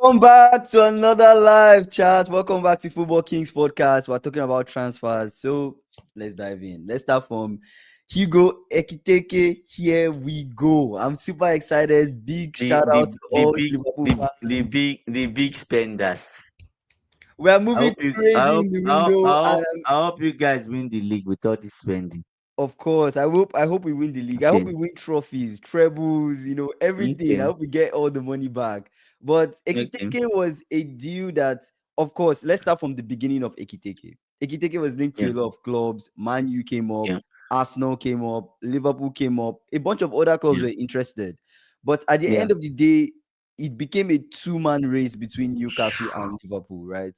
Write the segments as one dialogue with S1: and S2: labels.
S1: Welcome back to another live chat. Welcome back to Football Kings podcast. We're talking about transfers. So let's dive in. Let's start from Hugo Ekitike. Here we go. I'm super excited. Big
S2: the
S1: shout out
S2: the
S1: to
S2: the
S1: all
S2: big
S1: Liverpool
S2: the
S1: fans.
S2: the big the big spenders.
S1: We are
S2: I
S1: moving
S2: hope you I
S1: crazy
S2: hope
S1: in the
S2: I hope,
S1: window,
S2: I
S1: and
S2: hope, I hope you guys win the league with all this spending.
S1: of course, I hope we win the league. I hope
S2: Okay.
S1: we win trophies, trebles, everything. I
S2: Okay.
S1: hope we get all the money back. But
S2: Okay.
S1: Ekiteke was a deal that, of course, let's start from the beginning of Ekiteke. Ekiteke was linked to
S2: Yeah.
S1: a lot of clubs. Man U came up,
S2: Yeah.
S1: Arsenal came up, Liverpool came up, a bunch of other clubs
S2: Yeah.
S1: were interested. But at the
S2: Yeah.
S1: end of the day, it became a two-man race between Newcastle and Liverpool, right?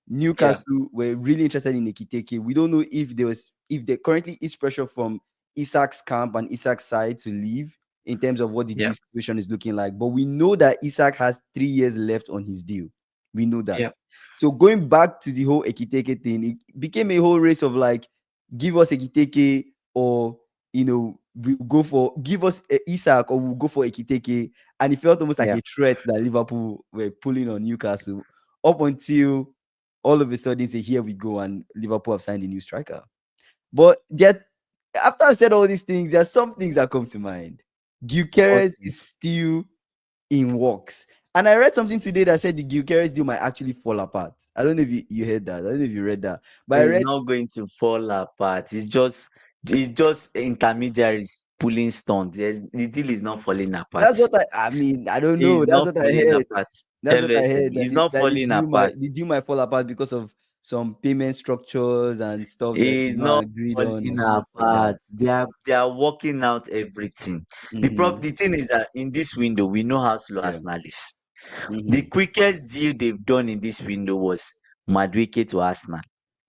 S2: Yeah.
S1: Newcastle were really interested in Ekiteke. We don't know if there currently is pressure from Isak's camp and Isak's side to leave in terms of what the
S2: Yeah.
S1: deal situation is looking like. But we know that Isak has 3 years left on his deal. We know that.
S2: Yeah.
S1: So going back to the whole Ekiteke thing, it became a whole race of like, give us Ekiteke, or we go for give us Isak, or we'll go for Ekiteke. And it felt almost like
S2: Yeah.
S1: a threat that Liverpool were pulling on Newcastle up until all of a sudden say, here we go, and Liverpool have signed a new striker. But yet, after I've said all these things, there are some things that come to mind. Gyokeres
S2: Okay.
S1: is still in works. And I read something today that said the Gyokeres deal might actually fall apart. I don't know if you heard that. I don't know if you read that. But I
S2: It's
S1: read
S2: not going to fall apart. It's just intermediaries pulling stones. The deal is not falling apart.
S1: that's what I mean, I don't know.
S2: It's
S1: That's
S2: not
S1: what I
S2: falling
S1: heard.
S2: apart.
S1: That's what I
S2: LSM.
S1: heard. That
S2: It's not
S1: the
S2: falling
S1: deal
S2: apart.
S1: might fall apart because of some payment structures and stuff that
S2: Is
S1: is
S2: not
S1: not agreed on
S2: falling
S1: and stuff like that.
S2: apart. They are working out everything.
S1: Mm-hmm.
S2: The thing is that in this window, we know how slow
S1: Yeah.
S2: Arsenal is. The
S1: Mm-hmm.
S2: quickest deal they've done in this window was Madueke to Arsenal,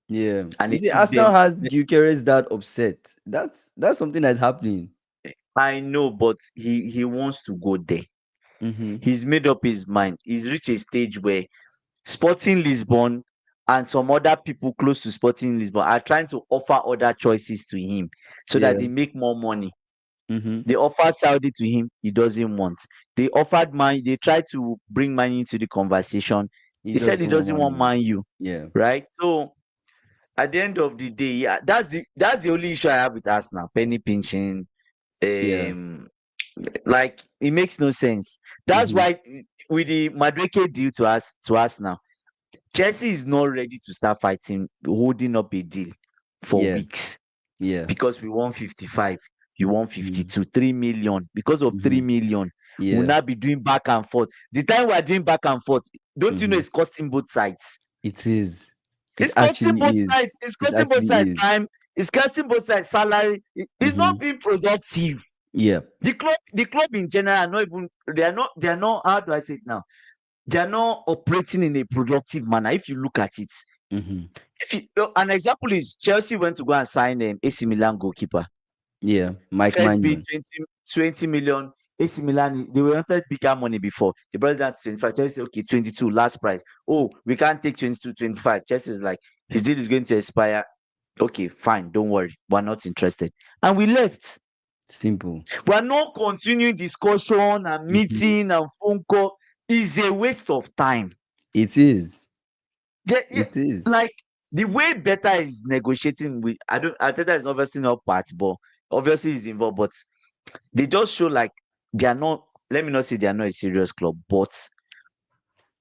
S1: Yeah.
S2: and
S1: You
S2: it
S1: see,
S2: took
S1: Arsenal
S2: them.
S1: has Gyokeres that upset. That's something that's happening.
S2: I know, but he wants to go there.
S1: Mm-hmm.
S2: He's made up his mind. He's reached a stage where Sporting Lisbon and some other people close to Sporting Lisbon are trying to offer other choices to him so that
S1: Yeah.
S2: they make more money.
S1: Mm-hmm.
S2: They offered Saudi to him, he doesn't want. They offered Man, they tried to bring Man U into the conversation.
S1: He
S2: He said he
S1: doesn't want
S2: doesn't want
S1: money.
S2: Man U,
S1: Yeah.
S2: right? So at the end of the day, yeah, that's the only issue I have with Arsenal. Penny pinching,
S1: Yeah.
S2: um, like it makes no sense. That's
S1: Mm-hmm.
S2: why with the Madueke deal to us now, Chelsea is not ready to start fighting, holding up a deal for
S1: Yeah.
S2: weeks
S1: Yeah.
S2: because we won 55, you won
S1: Mm-hmm.
S2: 52, 3 million. Because of
S1: Mm-hmm.
S2: 3 million, we'll
S1: Yeah.
S2: now be doing back and forth. The time we are doing back and forth, don't you know
S1: Mm-hmm.
S2: it's costing both sides?
S1: It is. It
S2: It's costing
S1: actually
S2: both sides.
S1: is.
S2: It's
S1: It
S2: costing both
S1: actually
S2: sides
S1: is.
S2: time. It's costing both sides salary. It's not
S1: Mm-hmm.
S2: being productive.
S1: Yeah.
S2: The club in general are not even. They are not. How do I say it now? They are not operating in a productive manner. If you look at it,
S1: Mm-hmm.
S2: if you, an example is Chelsea went to go and sign AC Milan goalkeeper.
S1: Yeah. Mike
S2: First bid
S1: Mannion.
S2: 20 million. AC Milan, they wanted bigger money before. They brought it down to 25. Chelsea said, okay, 22, last price. Oh, we can't take 22, 25. Chelsea is like, his deal is going to expire. Okay, fine, don't worry. We're not interested. And we left.
S1: Simple.
S2: We're not continuing discussion and
S1: Mm-hmm.
S2: meeting and phone call. It's a waste of time.
S1: It is.
S2: Yeah, yeah,
S1: It is.
S2: like the way Beta is negotiating with, Arteta is obviously not part, but obviously he's involved, but they just show like they are not, let me not say they are not a serious club, but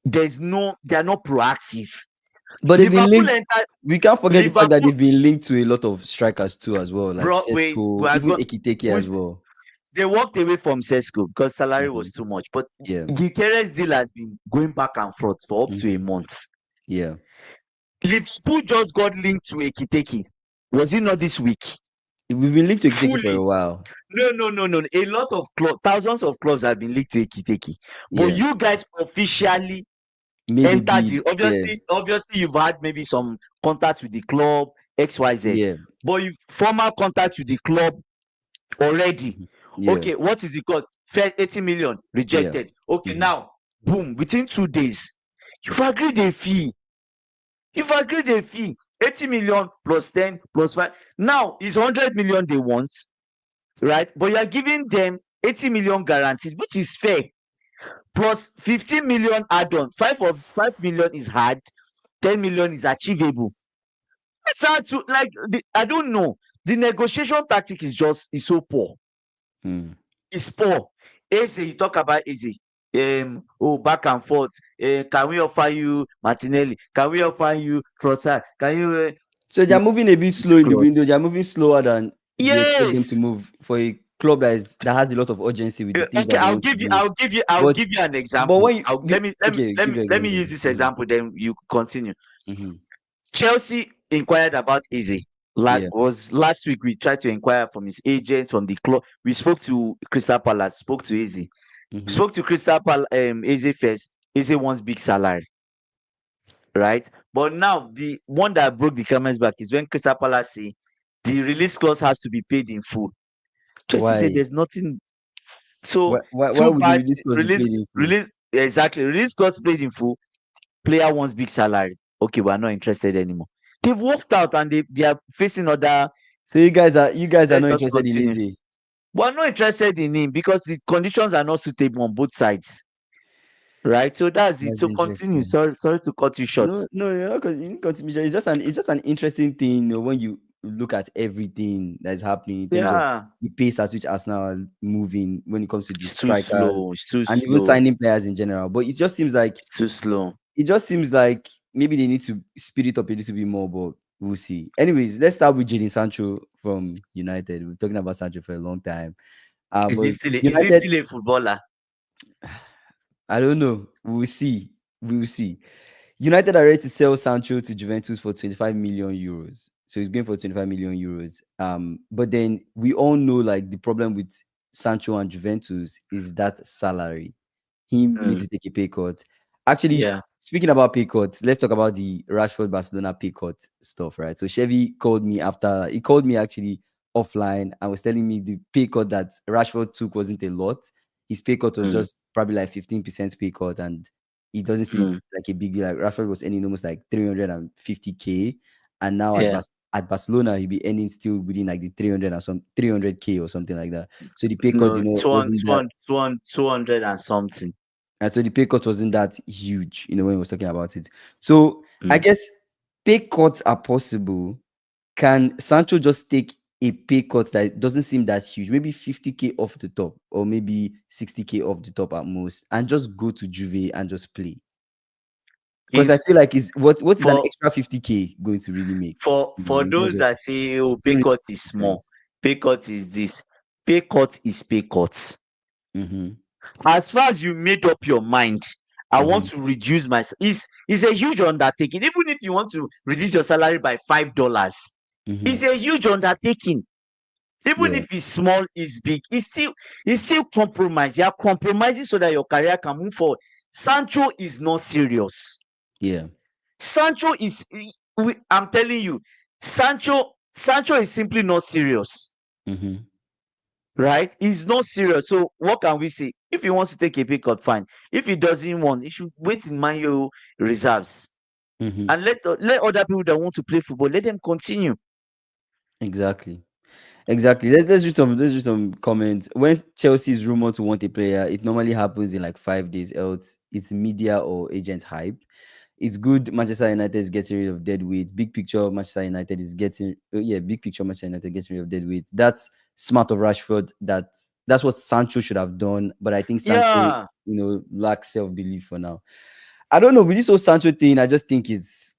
S2: they are not proactive.
S1: But they've been
S2: Liverpool
S1: linked.
S2: entered
S1: We can't forget the fact that
S2: Liverpool,
S1: they've been linked to a lot of strikers too, as well, like
S2: bro. Wait,
S1: Sesko, even Ekiteke as well.
S2: they walked away from Sesco because salary
S1: Mm-hmm.
S2: was too much. But
S1: Yeah.
S2: Gyokeres deal has been going back and forth for up to a
S1: Mm-hmm.
S2: month.
S1: Yeah.
S2: Liverpool just got linked to Ekiteke. Was it not this week?
S1: We've been linked to Ekiteke for a
S2: Fully.
S1: while.
S2: No, no, no, no. A lot of clubs, thousands of clubs have been linked to Ekiteke. But
S1: Yeah.
S2: you guys officially
S1: Made a
S2: entered
S1: bid.
S2: the,
S1: Yeah.
S2: obviously you've had maybe some contacts with the club, XYZ.
S1: Yeah.
S2: But you formal contacts with the club already.
S1: Mhm. Yeah.
S2: Okay, what is it called? First 80 million
S1: Yeah.
S2: rejected. Okay,
S1: Mhm.
S2: now boom, within 2 days, you've agreed a fee. You've agreed a fee. 80 million plus 10 plus 5. Now it's 100 million they want, right? But you are giving them 80 million guaranteed, which is fair. plus 15 million add-on. 5 million is hard, 10 million is achievable. It's hard to like. I don't know. The negotiation tactic is so poor.
S1: Hmm.
S2: It's poor. Eze, you talk about Eze. Oh, back and forth. Can we offer you Martinelli? Can we offer you Trossard? Can you?
S1: So they're moving a bit
S2: It's
S1: slow in the
S2: close.
S1: window. They're moving slower than you expect them to
S2: Yes.
S1: move for a club that has a lot of urgency with the things
S2: Okay.
S1: that they
S2: I'll
S1: want to
S2: give you.
S1: do.
S2: I'll give you. I'll
S1: But
S2: give you an
S1: but
S2: example.
S1: when you okay, give your
S2: Let me
S1: example.
S2: use this example. Then you continue.
S1: Mm-hmm.
S2: Chelsea inquired about Eze.
S1: Yeah.
S2: Was last week we tried to inquire from his agent, from the club. We spoke to Crystal Palace, spoke to Eze.
S1: Mm-hmm.
S2: Spoke to Crystal Palace, Eze first. Eze wants big salary, right? But now the one that broke the camel's back is when Crystal Palace say the release clause has to be paid in full. Chelsea said
S1: Why?
S2: there's nothing. So
S1: Why
S2: too
S1: would the
S2: bad.
S1: release clause be
S2: Release
S1: played in full?
S2: release exactly. Release clause paid in full. Player wants big salary. Okay, we're not interested anymore. They've walked out and they are facing other.
S1: So you guys are
S2: Let's
S1: not
S2: just
S1: interested in
S2: continue.
S1: Easy.
S2: We're not interested in him because the conditions are not suitable on both sides. Right? So that's it.
S1: That's
S2: So continue.
S1: interesting.
S2: Sorry to cut you short.
S1: No, because it's just an interesting thing, when you look at everything that's happening in terms of
S2: Yeah.
S1: the pace at which Arsenal are moving when it comes to the
S2: It's too
S1: strikers
S2: slow. It's too
S1: and even
S2: slow.
S1: signing players in general. But
S2: It's too slow.
S1: it just seems like maybe they need to speed it up a little bit more, but we'll see. Anyways, let's start with Jadon Sancho from United. We're talking about Sancho for a long time. But
S2: Is he
S1: United,
S2: still a footballer?
S1: I don't know. We'll see. We'll see. United are ready to sell Sancho to Juventus for 25 million euros. So he's going for 25 million euros. But then we all know like the problem with Sancho and Juventus is that salary. Him needs
S2: Mm,
S1: to take a pay cut. Actually,
S2: yeah.
S1: speaking about pay cuts, let's talk about the Rashford Barcelona pay cut stuff, right? So Chevy called me actually offline and was telling me the pay cut that Rashford took wasn't a lot. His pay cut was
S2: Mm,
S1: just probably like 15% pay cut, and he doesn't see it
S2: mm,
S1: like a big deal. Like Rashford was earning almost like 350k, and now
S2: yeah.
S1: at Barcelona he'll be earning still within like the 300k or something like that. So the pay cut,
S2: No,
S1: wasn't that
S2: 200 and something.
S1: and so the pay cut wasn't that huge, when he was talking about it. So I
S2: Mm.
S1: guess pay cuts are possible. Can Sancho just take a pay cut that doesn't seem that huge, maybe 50k off the top, or maybe 60k off the top at most, and just go to Juve and just play? Because I
S2: Is
S1: feel like what is an
S2: for
S1: extra 50k going to really make?
S2: for
S1: In terms
S2: those
S1: of
S2: that say, oh,
S1: it
S2: pay
S1: won't
S2: cut is
S1: really make
S2: small, pay cut is this, pay cut is pay cut.
S1: sense.
S2: As far as you made up your mind, I want
S1: Mm-hmm.
S2: to reduce my is a huge undertaking. Even if you want to reduce your salary by $5,
S1: Mm-hmm.
S2: it's a huge undertaking. Even
S1: Yeah.
S2: if it's small, it's big, it's still compromise. You are compromising so that your career can move forward. Sancho is not serious.
S1: Yeah.
S2: Sancho is I'm telling you, Sancho is simply not serious.
S1: Mm-hmm.
S2: Right? He's not serious. So what can we say? If he wants to take a pay cut, fine. If he doesn't want, he should wait in Man U reserves
S1: Mm-hmm.
S2: and let other people that want to play football, let them continue.
S1: Exactly. Exactly. Let's do some comments. When Chelsea is rumored to want a player, it normally happens in like 5 days. Else, it's media or agent hype. It's good. Manchester United is getting rid of dead weight. Big picture, Manchester United is getting big picture. Manchester United getting rid of dead weight. That's smart of Rashford. That's what Sancho should have done. But I think Sancho,
S2: Yeah.
S1: lacks self belief for now. I don't know with this whole Sancho thing. I just think it's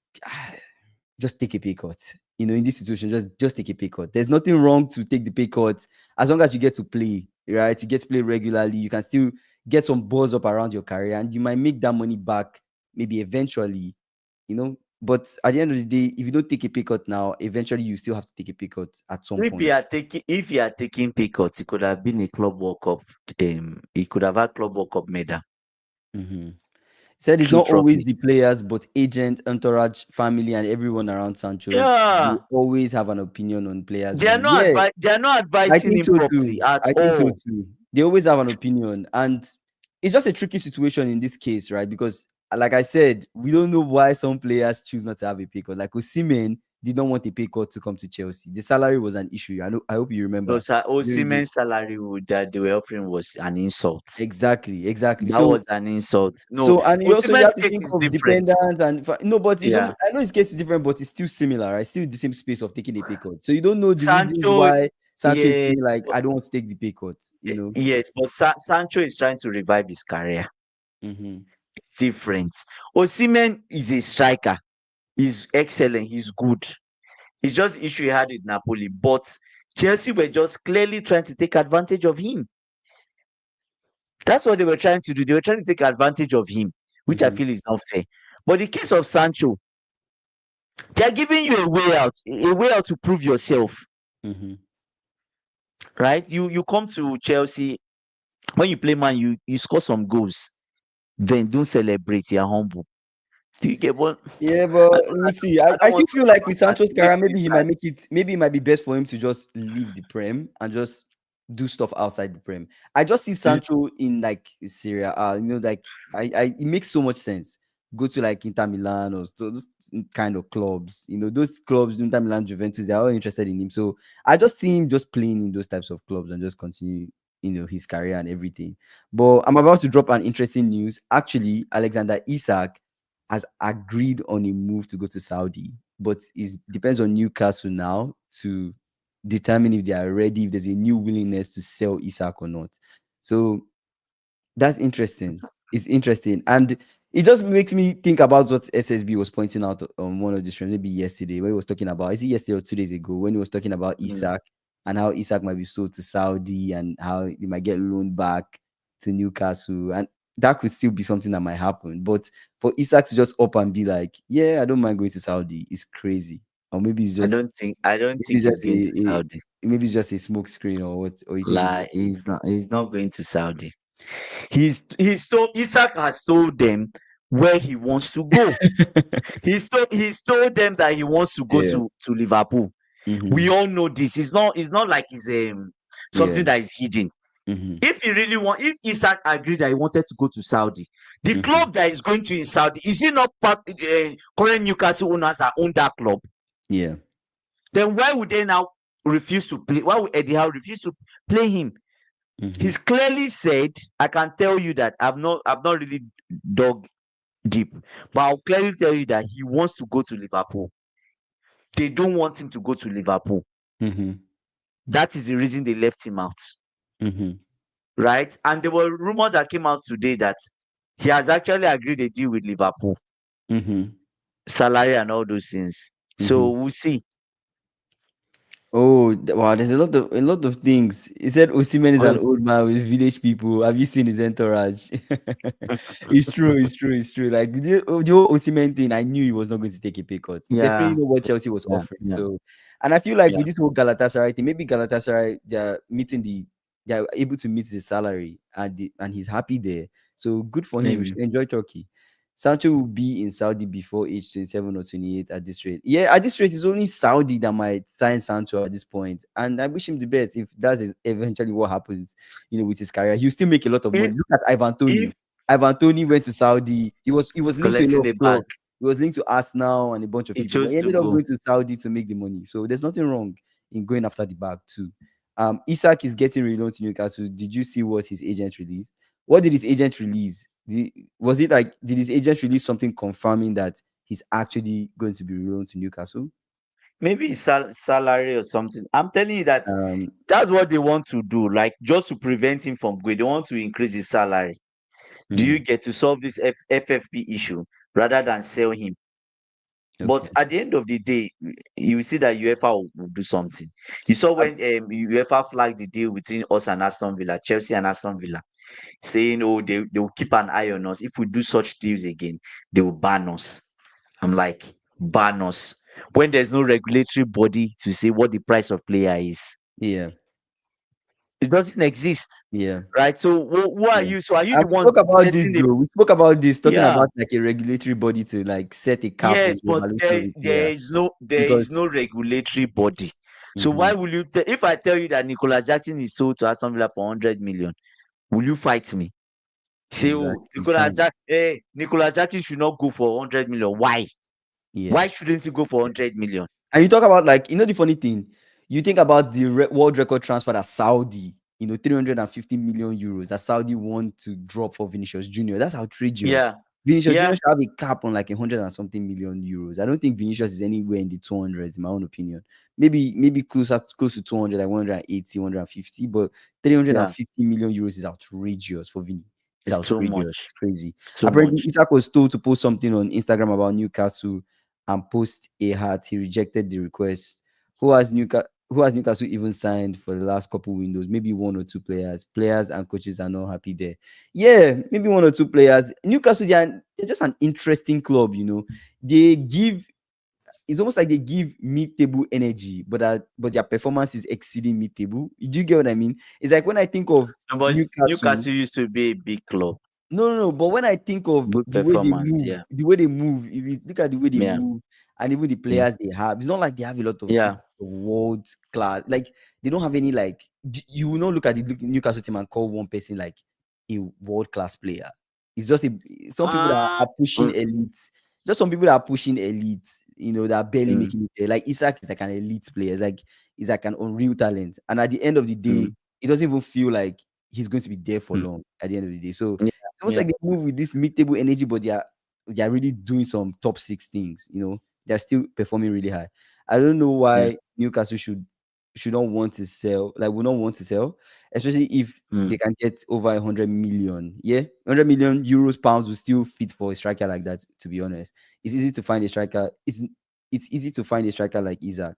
S1: just take a pay cut. In this situation, just take a pay cut. There's nothing wrong to take the pay cut as long as you get to play, right? You get to play regularly. You can still get some buzz up around your career, and you might make that money back maybe eventually. But at the end of the day, if you don't take a pay cut now, eventually you still have to take a pay cut at some point.
S2: If you are taking pay cuts, it could have been a club World Cup. He could have had club World Cup medal,
S1: Mhm. Said it's
S2: two
S1: not always
S2: trophies.
S1: the players, but agent, entourage, family, and everyone around Sancho. They
S2: Yeah.
S1: always have an opinion on players
S2: They are
S1: going.
S2: not
S1: Yeah,
S2: they are not
S1: I
S2: advising
S1: think
S2: him
S1: so
S2: properly
S1: too.
S2: at
S1: I think so
S2: all.
S1: too. They always have an opinion, and it's just a tricky situation in this case, right? Because, like I said, we don't know why some players choose not to have a pick. Like Osimhen, did not want a pay cut to come to Chelsea. The salary was an issue. I hope you
S2: No,
S1: remember
S2: sir.
S1: during the
S2: Osimhen's salary that they were offering was an insult.
S1: exactly.
S2: That was an insult. No,
S1: So and you
S2: Osimhen's
S1: have to
S2: case
S1: think
S2: is
S1: of
S2: different.
S1: dependent and no, but it's
S2: Yeah.
S1: only I know his case is different, but it's still similar, right? Still the same space of taking a pay cut. So you don't know the reasons
S2: Sancho,
S1: why Sancho is
S2: yeah,
S1: feeling like
S2: but-
S1: I don't want to take the pay cut. You know.
S2: yes, but Sancho is trying to revive his career.
S1: Mm-hmm.
S2: It's different. Osimhen is a striker. He's excellent. He's good. It's just issue he had with Napoli, but Chelsea were just clearly trying to take advantage of him. That's what they were trying to do. They were trying to take advantage of him, which I
S1: Mm-hmm.
S2: feel is not fair. But the case of Sancho, they are giving you a way out to prove yourself,
S1: Mm-hmm.
S2: right? You come to Chelsea when you play man, you score some goals, then don't celebrate. You're humble. Do you get what?
S1: Yeah, but we'll see. I,
S2: I
S1: I
S2: don't want
S1: still
S2: to
S1: feel
S2: talk
S1: like with
S2: about that.
S1: Sancho's
S2: It
S1: career,
S2: makes me
S1: maybe he
S2: sad.
S1: might make it. Maybe it might be best for him to just leave the prem and just do stuff outside the prem. I just see Sancho in like Syria. Like it makes so much sense. Go to like Inter Milan or those kind of clubs. Those clubs, Inter Milan, Juventus, they're all interested in him. So I just see him just playing in those types of clubs and just continue, his career and everything. But I'm about to drop an interesting news. Actually, Alexander Isak has agreed on a move to go to Saudi, but it depends on Newcastle now to determine if they are ready, if there's a new willingness to sell Isak or not. So that's interesting. It's interesting. And it just makes me think about what SSB was pointing out on one of the streams, maybe yesterday, when he was talking about, is it yesterday or 2 days ago, when he was talking about
S2: Mm.
S1: Isak and how Isak might be sold to Saudi and how he might get loaned back to Newcastle. And that could still be something that might happen. But for Isak to just up and be like, yeah, I don't mind going to Saudi, it's crazy. Or maybe it's just
S2: I don't
S1: maybe
S2: think
S1: it's
S2: he's
S1: just
S2: going to Saudi.
S1: maybe it's just a smoke screen or what, or you think.
S2: Lie, he's not going to Saudi. He's told Isaac has told them where he wants to go. He's told them that he wants to go
S1: Yeah.
S2: to Liverpool. We
S1: Mm-hmm.
S2: all know this. It's not like it's
S1: Yeah.
S2: something that is hidden.
S1: Mm-hmm.
S2: If Isaac agreed that he wanted to go to Saudi, the
S1: Mm-hmm.
S2: club that is going to in Saudi, is it not current Newcastle owners that own that club?
S1: Yeah.
S2: Then why would they now refuse to play? Why would Eddie Howe refuse to play him?
S1: Mm-hmm.
S2: He's clearly said, I can tell you that I've not really dug deep, but I'll clearly tell you that he wants to go to Liverpool. They don't want him to go to Liverpool.
S1: Mm-hmm.
S2: That is the reason they left him out.
S1: Mm-hmm.
S2: Right? And there were rumors that came out today that he has actually agreed a deal with Liverpool,
S1: Mm-hmm.
S2: salary and all those things.
S1: Mm-hmm.
S2: So we'll see.
S1: Oh, wow! There's a lot of things. He said Osimhen is an
S2: Oh,
S1: old man with village people. Have you seen his entourage? It's true. It's true. It's true. Like the whole Osimhen thing, I knew he was not going to take a pay cut. Definitely
S2: yeah,
S1: know what Chelsea was
S2: yeah,
S1: offering.
S2: yeah,
S1: So, and I feel like
S2: yeah.
S1: with this whole Galatasaray thing, maybe Galatasaray they're able to meet the salary and he's happy there. So good for him. He
S2: Maybe
S1: should enjoy Turkey. Sancho will be in Saudi before age 27 or 28 at this rate. Yeah, at this rate, it's only Saudi that might sign Sancho at this point. And I wish him the best if that's eventually what happens, with his career. He'll still make a lot of
S2: if
S1: money. Look at Ivan Tony.
S2: if
S1: Ivan Tony went to Saudi. He was linked to a
S2: collecting
S1: lot of
S2: the bag,
S1: clubs. He was linked to Arsenal and a bunch of
S2: he
S1: people. But
S2: chose
S1: he
S2: to
S1: ended up
S2: go.
S1: going to Saudi to make the money. So there's nothing wrong in going after the bag too. Isak is getting reloaned to Newcastle. Did you see what his agent released? What did his agent release? Was it like did his agent release something confirming that he's actually going to be reloaned to Newcastle?
S2: Maybe his salary or something. I'm telling you that
S1: Um,
S2: that's what they want to do, like just to prevent him from going. They want to increase his salary. Do you
S1: hmm,
S2: get to solve this FFP issue rather than sell him?
S1: okay.
S2: But at the end of the day, you see that UEFA will do something. You saw when UEFA flagged the deal between us and Aston Villa, Chelsea and Aston Villa, saying, "Oh, they will keep an eye on us. If we do such deals again, they will ban us." I'm like, ban us when there's no regulatory body to say what the price of player is.
S1: Yeah,
S2: It doesn't exist,
S1: yeah,
S2: right? So who are
S1: yeah.
S2: you? So are you
S1: And
S2: the
S1: we
S2: one
S1: spoke about this
S2: setting the?
S1: though. We spoke about this, talking
S2: Yeah,
S1: about like a regulatory body to like set a cap on
S2: yes,
S1: the
S2: but
S1: evaluation
S2: there
S1: of a
S2: there
S1: player.
S2: is no there
S1: Because
S2: is no regulatory body. So
S1: mhm,
S2: why will you if I tell you that Nicolas Jackson is sold to Aston Villa for 100 million, will you fight me? Say, oh,
S1: exactly, you can't.
S2: Nicolas Jackson should not go for 100 million. Why?
S1: Yeah,
S2: Why shouldn't he go for 100 million?
S1: And you talk about, like, the funny thing, you think about the world record transfer that Saudi, 350 million euros that Saudi want to drop for Vinicius Junior. That's outrageous.
S2: Yeah,
S1: Vinicius Junior
S2: yeah,
S1: should have a cap on like 100 and something million euros. I don't think Vinicius is anywhere in the 200s, in my own opinion. Maybe close to 200, like 180, 150, but
S2: yeah.
S1: 350 million euros is outrageous for Vini. It's
S2: It's too
S1: outrageous.
S2: much.
S1: It's crazy.
S2: Too
S1: Apparently,
S2: much.
S1: Isaac was told to post something on Instagram about Newcastle and post a heart. He rejected the request. Who has Newcastle even signed for the last couple windows? Maybe one or two players. Players and coaches are not happy there. Yeah, maybe one or two players. Newcastle, they're just an interesting club. They give. It's almost like they give mid-table energy, but their performance is exceeding mid-table. Do you get what I mean? It's like when I think of
S2: But
S1: Newcastle.
S2: Newcastle used to be a big club.
S1: No, no, no. But when I think of
S2: Good
S1: the way they
S2: performance.
S1: move,
S2: Yeah.
S1: if you look at the way they
S2: Yeah.
S1: move, and even the
S2: Mm.
S1: players they have, it's not like they have a lot of
S2: Yeah.
S1: players of world class. Like, they don't have any, like, you will not look at the Newcastle team and call one person like a world class player. It's just some people that
S2: Uh,
S1: are pushing
S2: mm,
S1: elite. Just some people that are pushing elite. That are barely
S2: mm,
S1: making it there. Like Isak is like an elite player. It's like an unreal talent. And at the end of the day,
S2: mm,
S1: it doesn't even feel like he's going to be there for
S2: mm.
S1: long at the end of the day. So
S2: Yeah.
S1: it's almost
S2: Yeah.
S1: like they move with this mid-table energy, but they are really doing some top six things. They're still performing really high. I don't know
S2: Yeah.
S1: why Newcastle should not want to sell, like, would not want to sell, especially if
S2: Mm,
S1: they can get over 100 million. Yeah, 100 million euros, pounds will still fit for a striker like that. To be honest, it's easy to find a striker. It's easy to find a striker like Isaac.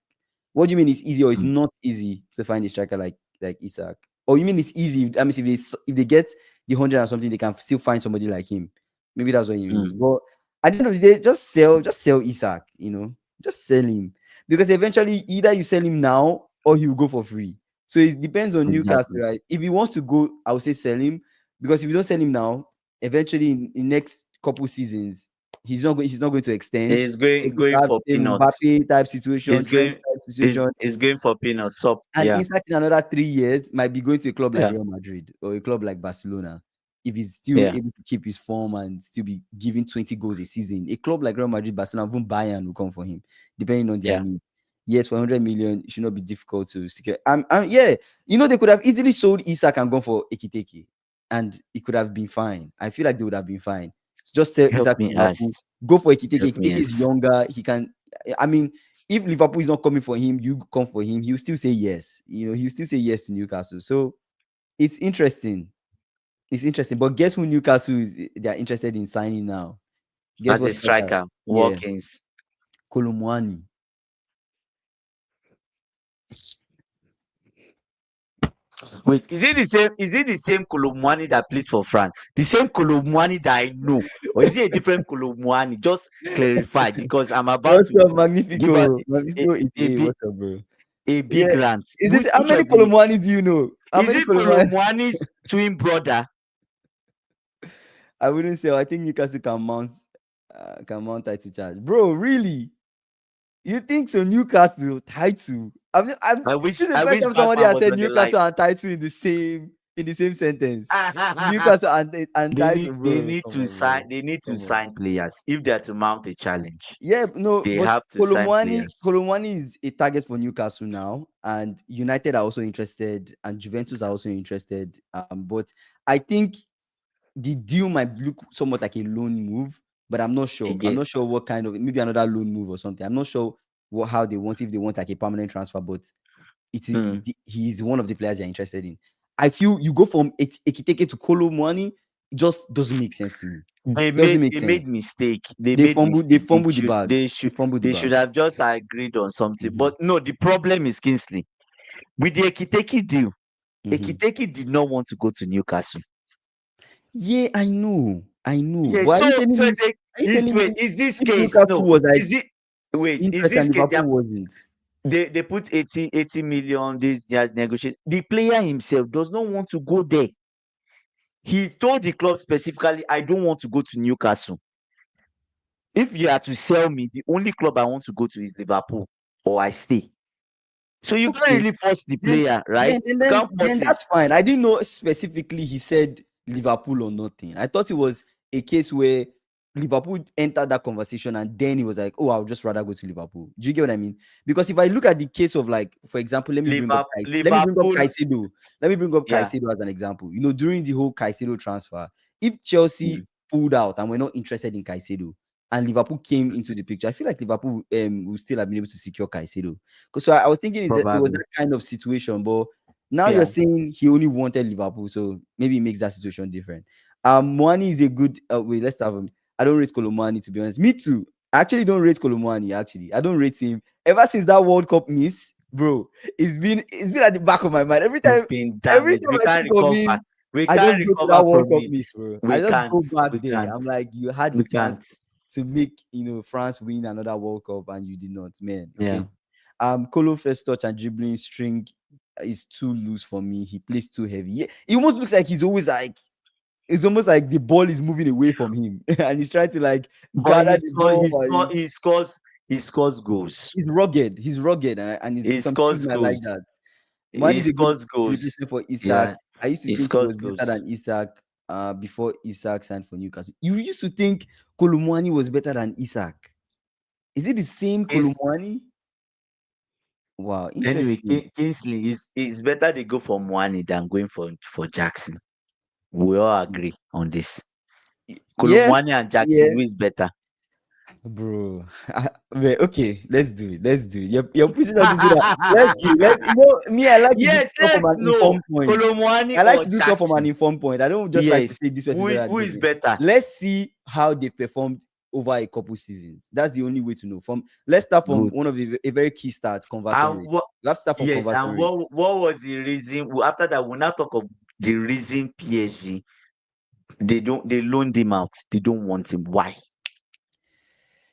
S1: What do you mean it's easy, or it's
S2: mm,
S1: not easy to find a striker like Isaac? Or you mean it's easy? That means if they get the 100 or something, they can still find somebody like him. Maybe that's what he means.
S2: mm,
S1: But at the end of the day, just sell Isaac. Just sell him, because eventually either you sell him now or he will go for free. So it depends on Newcastle,
S2: exactly.
S1: right? If he wants to go, I would say sell him, because if you don't sell him now, eventually in next couple seasons, he's not going to extend.
S2: He's
S1: It
S2: going
S1: could
S2: going
S1: have
S2: for
S1: the same
S2: peanuts.
S1: Mbappe type situation,
S2: He's
S1: Trent
S2: going
S1: type situation,
S2: he's going for peanuts. So
S1: and
S2: yeah.
S1: inside in another 3 years, might be going to a club like
S2: Yeah.
S1: Real Madrid or a club like Barcelona. If he's still
S2: Yeah.
S1: able to keep his form and still be giving 20 goals a season, a club like Real Madrid, Barcelona, even Bayern will come for him, depending on their
S2: Yeah.
S1: need. Yes, for 100 million, it should not be difficult to secure. Yeah, they could have easily sold Isak and gone for Ekiteke, and it could have been fine. I feel like they would have been fine. Just sell
S2: Help
S1: Isak to
S2: me
S1: Liverpool,
S2: ask.
S1: go for Ekiteke.
S2: Help me
S1: Ekiteke is
S2: ask.
S1: younger. He can. I mean, if Liverpool is not coming for him, you come for him, he'll still say yes. He'll still say yes to Newcastle. So it's interesting. It's interesting. But guess who Newcastle they're interested in signing now? Guess
S2: As
S1: what
S2: a
S1: striker?
S2: striker,
S1: Yeah,
S2: Walkins.
S1: Kolomwani.
S2: Wait, is it the same Kolomwani that plays for France? The same Kolomwani that I know? Or is it a different Kolomwani? Just clarify, because I'm about
S1: What's
S2: to
S1: up,
S2: give out
S1: Magnifico?
S2: a,
S1: Magnifico
S2: a
S1: 88.
S2: big
S1: What's up, bro?
S2: a
S1: Yeah.
S2: big rant.
S1: Is this how
S2: Which
S1: many
S2: of the
S1: Kolomwani do you know? How
S2: is
S1: many
S2: it
S1: Kolomwani?
S2: Kolomwani's twin brother?
S1: I wouldn't say. I think Newcastle can mount title charge, bro. Really? You think so? Newcastle title? This is the
S2: I
S1: first
S2: wish
S1: time somebody
S2: Batman
S1: has
S2: was
S1: said
S2: on the line.
S1: Newcastle and title in the same sentence. Newcastle and title, bro. Come on, bro.
S2: They need to
S1: Come on.
S2: sign players if they're to mount a challenge.
S1: Yeah, no,
S2: They
S1: but
S2: have to sign
S1: Kolomwani
S2: players.
S1: Kolomwani is a target for Newcastle now, and United are also interested, and Juventus are also interested. But I think the deal might look somewhat like a loan move, but I'm not sure. I'm
S2: Again.
S1: not sure what kind of, maybe another loan move or something. I'm not sure how they want, if they want like a permanent transfer, but
S2: Hmm.
S1: he's one of the players they're interested in. I feel you go from Ekiteke to Kolomwani, it just doesn't make sense to me. Doesn't make
S2: They made
S1: sense.
S2: mistake. They
S1: They
S2: made
S1: fumbled. They
S2: mistake.
S1: fumbled the bag. They fumbled the
S2: They
S1: bag.
S2: should have just agreed on something.
S1: Mhm.
S2: But no, the problem is Kingsley. With the Ekiteke deal,
S1: Mhm.
S2: Ekiteke did not want to go to Newcastle.
S1: Yeah, I know. I know.
S2: Yeah,
S1: But are you telling
S2: so
S1: me?
S2: it's like,
S1: Are you telling
S2: wait,
S1: me
S2: is this
S1: if
S2: case?
S1: Newcastle
S2: No,
S1: was like
S2: is it is
S1: interested
S2: this
S1: and
S2: case?
S1: Liverpool wasn't?
S2: They put 80 million, this they are negotiating. The player himself does not want to go there. He told the club specifically, I don't want to go to Newcastle. If you are to sell me, the only club I want to go to is Liverpool, or I stay. So you can't
S1: Okay.
S2: really force the
S1: Then
S2: player, right?
S1: then then
S2: You
S1: then,
S2: can't force
S1: then
S2: him.
S1: that's fine. I didn't know specifically he said Liverpool or nothing. I thought it was a case where Liverpool entered that conversation, and then he was like, "Oh, I'll just rather go to Liverpool." Do you get what I mean? Because if I look at the case of, like, for example,
S2: Liverpool,
S1: Caicedo. Let me bring up
S2: yeah,
S1: Caicedo as an example. During the whole Caicedo transfer, if Chelsea
S2: mm,
S1: pulled out and were not interested in Caicedo, and Liverpool came into the picture, I feel like Liverpool would still have been able to secure Caicedo. Because I was thinking it was
S2: probably,
S1: that kind of situation, but now you're
S2: yeah.
S1: saying he only wanted Liverpool, so maybe it makes that situation different. Mwani is a good. Wait, let's have him. I don't rate Kolomani, to be honest. Me too. I actually don't rate Kolomani. Actually, I don't rate him. Ever since that World Cup miss, bro, it's been at the back of my mind. Every
S2: He's
S1: time,
S2: been
S1: every
S2: damaged.
S1: time
S2: We
S1: I
S2: can't
S1: think of
S2: recover.
S1: him,
S2: We
S1: I
S2: can't
S1: just go to that
S2: recover
S1: World
S2: from
S1: Cup
S2: it.
S1: miss, bro. I
S2: We
S1: just
S2: can't.
S1: go back
S2: We
S1: there.
S2: can't.
S1: I'm like, you had the
S2: We
S1: chance
S2: can't.
S1: to make France win another World Cup, and you did not. Man, it's
S2: Yeah.
S1: crazy. Kolo first touch and dribbling string is too loose for me. He plays too heavy. He almost looks like he's always like, it's almost like the ball is moving away from him and he's trying to like
S2: But
S1: gather the ball.
S2: he scores goals.
S1: He's rugged, and
S2: He
S1: some teams
S2: scores
S1: might like
S2: goals.
S1: that. Man
S2: He
S1: is a good
S2: scores goals.
S1: replacement for Isak.
S2: Yeah.
S1: I used to
S2: He
S1: think he
S2: scores
S1: was better
S2: goals.
S1: than Isak before Isak signed for Newcastle. You used to think Kolumwani was better than Isak. Is it the same
S2: Kings,
S1: Kolumwani? Wow,
S2: anyway,
S1: interesting.
S2: Kingsley is better they go for Mwani than going for Jackson. We all agree on this.
S1: Yeah,
S2: Kolomwani and Jackson,
S1: yeah.
S2: who is better?
S1: Bro, well, okay, let's do it. Let's do it. You're pushing us into that. Let's do it. Me, I like to do
S2: Yes,
S1: stuff from
S2: let's
S1: an
S2: know
S1: informed point.
S2: Kolomwani
S1: I like
S2: or
S1: to do stuff from an
S2: Jackson.
S1: informed point. I don't just like to
S2: Yes,
S1: say this person is better than
S2: who
S1: this
S2: is
S1: person.
S2: better?
S1: Let's see how they performed over a couple seasons. That's the only way to know. Let's start from
S2: Good.
S1: one of a very key start, conversion
S2: And
S1: rate.
S2: what?
S1: You have to start from
S2: Yes,
S1: conversion
S2: and
S1: rate.
S2: what was the reason? After that, we now talk of the reason PSG they loaned him out. They don't want him. Why?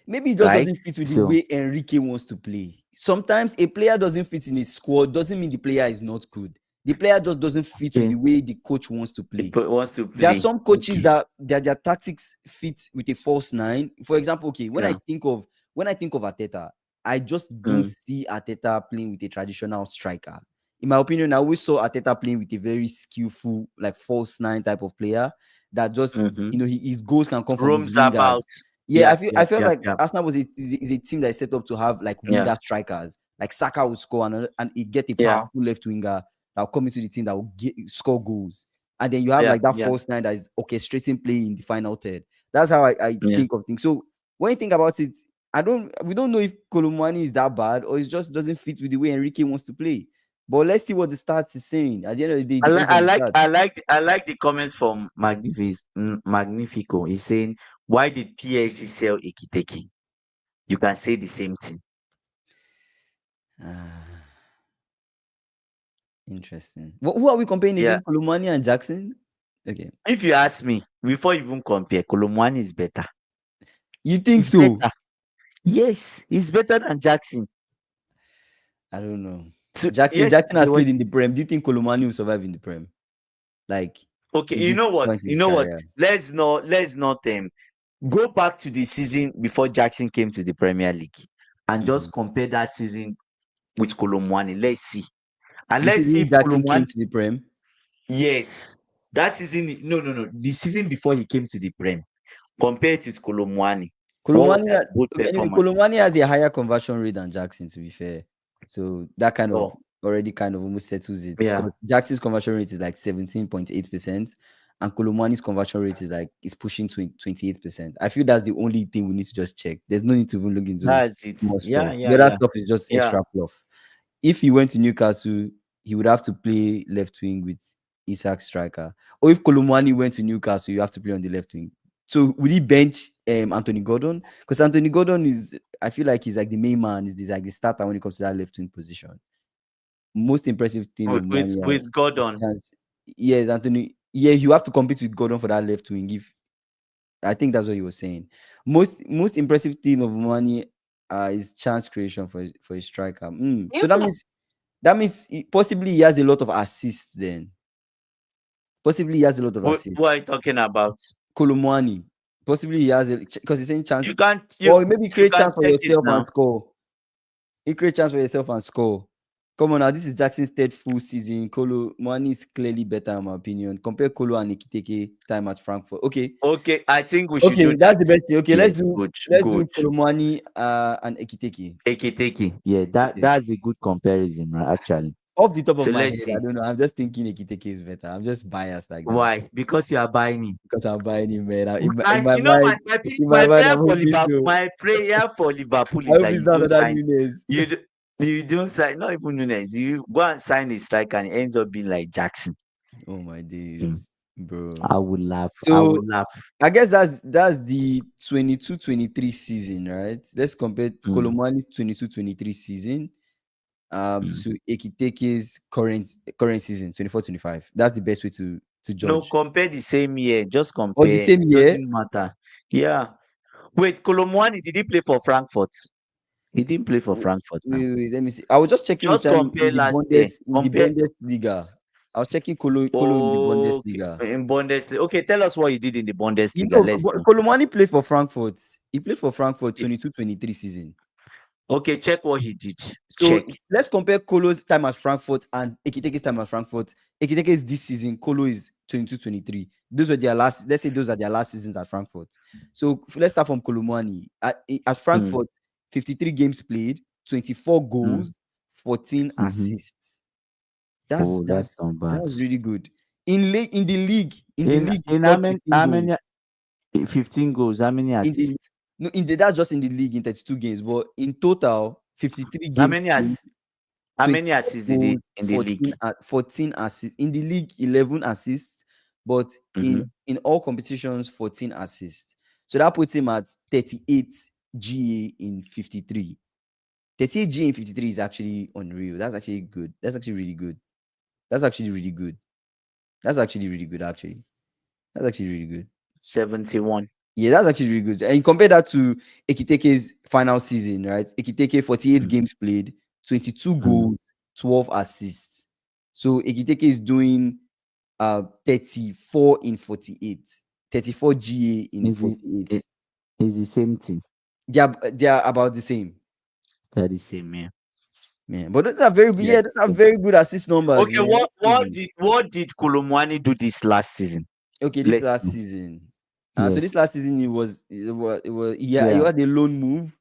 S1: Maybe it just
S2: Right?
S1: doesn't fit with the
S2: So
S1: way Enrique wants to play. Sometimes a player doesn't fit in a squad, doesn't mean the player is not good. The player just doesn't fit with
S2: okay,
S1: the way the coach wants to
S2: he
S1: play.
S2: wants to
S1: There are
S2: play.
S1: some coaches
S2: Okay.
S1: that their tactics fit with a false nine. For example, okay, when I
S2: Yeah.
S1: think of Arteta, I just don't
S2: Mm,
S1: see Arteta playing with a traditional striker. In my opinion, I always saw Arteta playing with a very skillful, like false nine type of player that just,
S2: mm-hmm.
S1: his goals can come from his
S2: Roams
S1: wingers.
S2: about.
S1: Yeah,
S2: Yep.
S1: I
S2: Yep.
S1: felt
S2: Yep.
S1: like
S2: Yep.
S1: Arsenal is a team that is set up to have like
S2: Yeah.
S1: winger strikers. Like Saka would score, and he get a
S2: Yeah.
S1: powerful left winger that will come into the team that will score goals. And then you have
S2: Yeah.
S1: like that
S2: Yeah.
S1: false nine that is orchestrating play in the final third. That's how I
S2: Yeah.
S1: think of things. So when you think about it, we don't know if Colomani is that bad or it just doesn't fit with the way Enrique wants to play. But let's see what the stats is saying. At the end of the day, it
S2: I like
S1: depends
S2: I
S1: on the
S2: like I
S1: stats.
S2: like I like the comments from Magnifico. He's saying, why did PSG sell Ekiteke? You can say the same thing.
S1: Ah, interesting. Who are we comparing
S2: Yeah.
S1: again? Colomani and Jackson? Okay.
S2: If you ask me, before you even compare, Kolomwani is better.
S1: You think
S2: It's
S1: so?
S2: better. Yes, it's better than Jackson.
S1: I don't know.
S2: So
S1: Jackson
S2: yes,
S1: Jackson has played in the Prem. Do you think Colomani will survive in the Prem? Like
S2: okay.
S1: in this point in
S2: You
S1: his
S2: know what?
S1: career?
S2: Let's not go back to the season before Jackson came to the Premier League and
S1: Mhm.
S2: just compare that season with Kolomwani. Let's see. And
S1: You
S2: let's
S1: said
S2: see
S1: when
S2: if
S1: Jackson came
S2: Kolomwani,
S1: to the Prem.
S2: yes, that season, no. The season before he came to the Prem, compared to Kolomwani, what were
S1: Kolomani,
S2: their both
S1: okay, anyway,
S2: performances?
S1: Kolomani has a higher conversion rate than Jackson, to be fair. So that kind of
S2: Oh,
S1: already kind of almost settles it.
S2: yeah.
S1: Because Jackson's conversion rate is like 17.8%, and Kolomani's conversion rate is pushing 28%. I feel that's the only thing we need to just check. There's no need to even look into
S2: That's it.
S1: more
S2: Yeah,
S1: stuff. The
S2: yeah,
S1: other
S2: yeah.
S1: stuff is just
S2: Yeah.
S1: extra fluff. If he went to Newcastle, he would have to play left wing with Isak striker. Or if Kolomani went to Newcastle, you have to play on the left wing. So would he bench Anthony Gordon? Because Anthony Gordon I feel like he's like the main man, is like the starter when it comes to that left wing position. Most impressive thing
S2: With
S1: of
S2: with,
S1: Mania
S2: with
S1: is
S2: Gordon.
S1: chance. Yes, Anthony. Yeah, you have to compete with Gordon for that left wing. If I think that's what he was saying. Most impressive thing of Mani is chance creation for a striker. So possibly he has a lot of assists then. Possibly he has a lot of
S2: Who
S1: assists.
S2: are you talking about?
S1: Kolomwani. Possibly he has because he's saying chance,
S2: You can't you
S1: or maybe
S2: you
S1: create
S2: can
S1: chance for
S2: check it
S1: yourself and
S2: now.
S1: score. He create chance for yourself and score. Come on now, this is Jackson's third full season. Kolo Muani is clearly better in my opinion. Compare Kolo and Ekiteke time at Frankfurt. Okay,
S2: Okay, I think we should
S1: okay,
S2: do
S1: that's
S2: that.
S1: the best thing. Okay,
S2: Yeah, good,
S1: let's
S2: good.
S1: do Kolo Muani and Ekiteke.
S2: Ekiteke. Yeah, that
S1: Okay.
S2: that's a good comparison, right? Actually.
S1: Off the top of
S2: So
S1: my
S2: let's
S1: head, I
S2: see.
S1: don't know. I'm just thinking Ekiteke is better. I'm just biased like that
S2: Why? Because you are buying him.
S1: because I'm buying him, man. In
S2: And
S1: my
S2: you know
S1: mind,
S2: my prayer
S1: I'm
S2: for
S1: hoping
S2: Liverpool,
S1: so.
S2: my prayer for Liverpool
S1: I
S2: is
S1: hope
S2: that
S1: it's
S2: you
S1: not
S2: don't
S1: another
S2: sign
S1: Nunes.
S2: you do, you don't sign not even Nunes. You go and sign a striker and it ends up being like Jackson.
S1: Oh my
S2: Hmm.
S1: days, bro.
S2: I would laugh. I
S1: So
S2: would laugh.
S1: I guess that's the 22-23 season, right? Let's compare
S2: Hmm,
S1: Kolomani's 22-23 season
S2: hmm.
S1: to Ekiteke's current season 24-25. That's the best way to
S2: No,
S1: judge.
S2: compare the same year. Just
S1: Or the
S2: compare.
S1: same
S2: It
S1: year.
S2: doesn't matter. Yeah. Wait, Colomwani, did he play for Frankfurt? He didn't play for
S1: Wait,
S2: Frankfurt now.
S1: wait, let me see. I was just checking his
S2: Just
S1: time
S2: compare last year.
S1: in the
S2: Compare.
S1: Bundesliga. I was checking Kolo in the
S2: Okay,
S1: Bundesliga.
S2: in Bundesliga. Okay, tell us what you did in the
S1: You
S2: Bundesliga.
S1: know,
S2: Let's know.
S1: Kolomani played for Frankfurt. He played for Frankfurt
S2: Y-
S1: 22-23 season.
S2: Okay, check what he did.
S1: So
S2: Check.
S1: let's compare Kolo's time at Frankfurt and Ekiteke's time at Frankfurt. Ekiteke is this season, Kolo is 22-23. Those were their last, let's say those are their last seasons at Frankfurt. So let's start from Kolomwani. At
S2: Mm,
S1: Frankfurt, 53 games played, 24
S2: mm,
S1: goals, 14
S2: mm-hmm.
S1: assists. That's
S2: Oh, that's
S1: that's
S2: not bad.
S1: that's really good. In the league, he
S2: In
S1: scored 13
S2: how
S1: goals.
S2: many 15 goals, how many
S1: In the
S2: assists?
S1: no, in the that's just in the league in 32 games, but in total, 53
S2: How
S1: games
S2: many
S1: played,
S2: as how many
S1: 24
S2: assists did he
S1: goals,
S2: in the league?
S1: 14 assists. In the league, 11 assists, but
S2: Mm-hmm.
S1: in all competitions, 14 assists. So that puts him at 38 GA in 53. 38 GA in 53 is actually unreal. That's actually good. That's actually really good. That's actually really good. That's actually really good, actually. That's actually really good.
S2: 71.
S1: Yeah, that's actually really good. And you compare that to Ekiteke's final season, right? Ekiteke 48
S2: Mm,
S1: games played, 22
S2: mm.
S1: goals, 12 assists. So Ekiteke is doing 34 in 48, 34 GA in
S2: Is it,
S1: 48.
S2: it is the same thing.
S1: They are about the same.
S2: They're the same, yeah.
S1: Man. But those are very good.
S2: They're
S1: Yeah,
S2: the
S1: those are
S2: same.
S1: very good assist numbers,
S2: Okay,
S1: man.
S2: what
S1: This season.
S2: what did Kolomwani do this last season?
S1: Okay, this
S2: Let's
S1: last
S2: know.
S1: season. So this
S2: Yes.
S1: last season he
S2: Yeah.
S1: had a loan move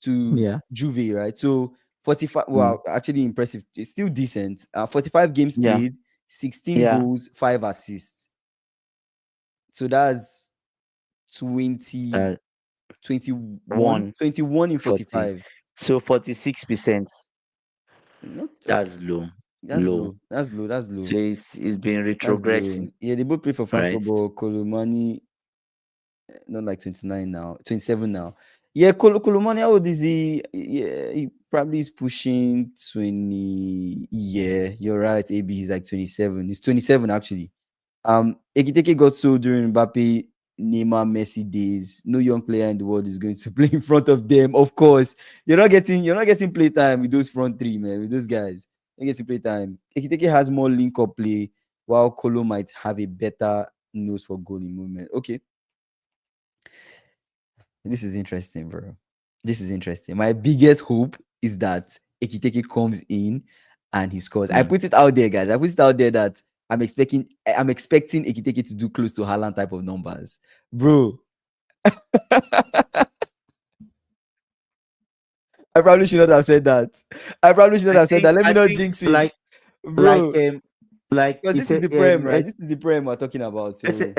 S1: to
S2: Yeah.
S1: Juve, right? So 45,
S2: Mm.
S1: well, actually impressive. It's still decent. 45 games
S2: Yeah.
S1: played, 16
S2: Yeah.
S1: goals, 5 assists. So that's 20,
S2: Uh,
S1: 21,
S2: one
S1: 21 in
S2: 40.
S1: 45.
S2: So 46%.
S1: Not
S2: That's low.
S1: That's
S2: Low.
S1: low. That's low. That's
S2: So
S1: low.
S2: it's been
S1: That's
S2: retrogressing,
S1: low. Yeah, they both play for
S2: right?
S1: Frankfurt, but Colomani not like 29 now, 27 now. Yeah, Kolomani, how old is he? Yeah, he probably is pushing 20. Yeah, you're right. AB, he's like 27. He's 27 actually. Ekiteke got sold during Mbappe, Neymar, Messi days. No young player in the world is going to play in front of them. Of course, you're not getting play time with those front three, man. With those guys, you get to play time. Ekiteke has more link up play, while Kolo might have a better nose for goal in movement. Okay, this is interesting, bro. This is interesting. My biggest hope is that Ekiteke comes in and he scores. I
S2: Mm.
S1: put it out there, guys. I put it out there that I'm expecting Ekiteke to do close to Haaland type of numbers. Bro, I probably should not have said that. I probably should not have said that. Let me
S2: I
S1: not
S2: think
S1: jinx him.
S2: like
S1: Bro. Because
S2: he
S1: this is
S2: said
S1: the prem, right? This is the prem we're talking about. So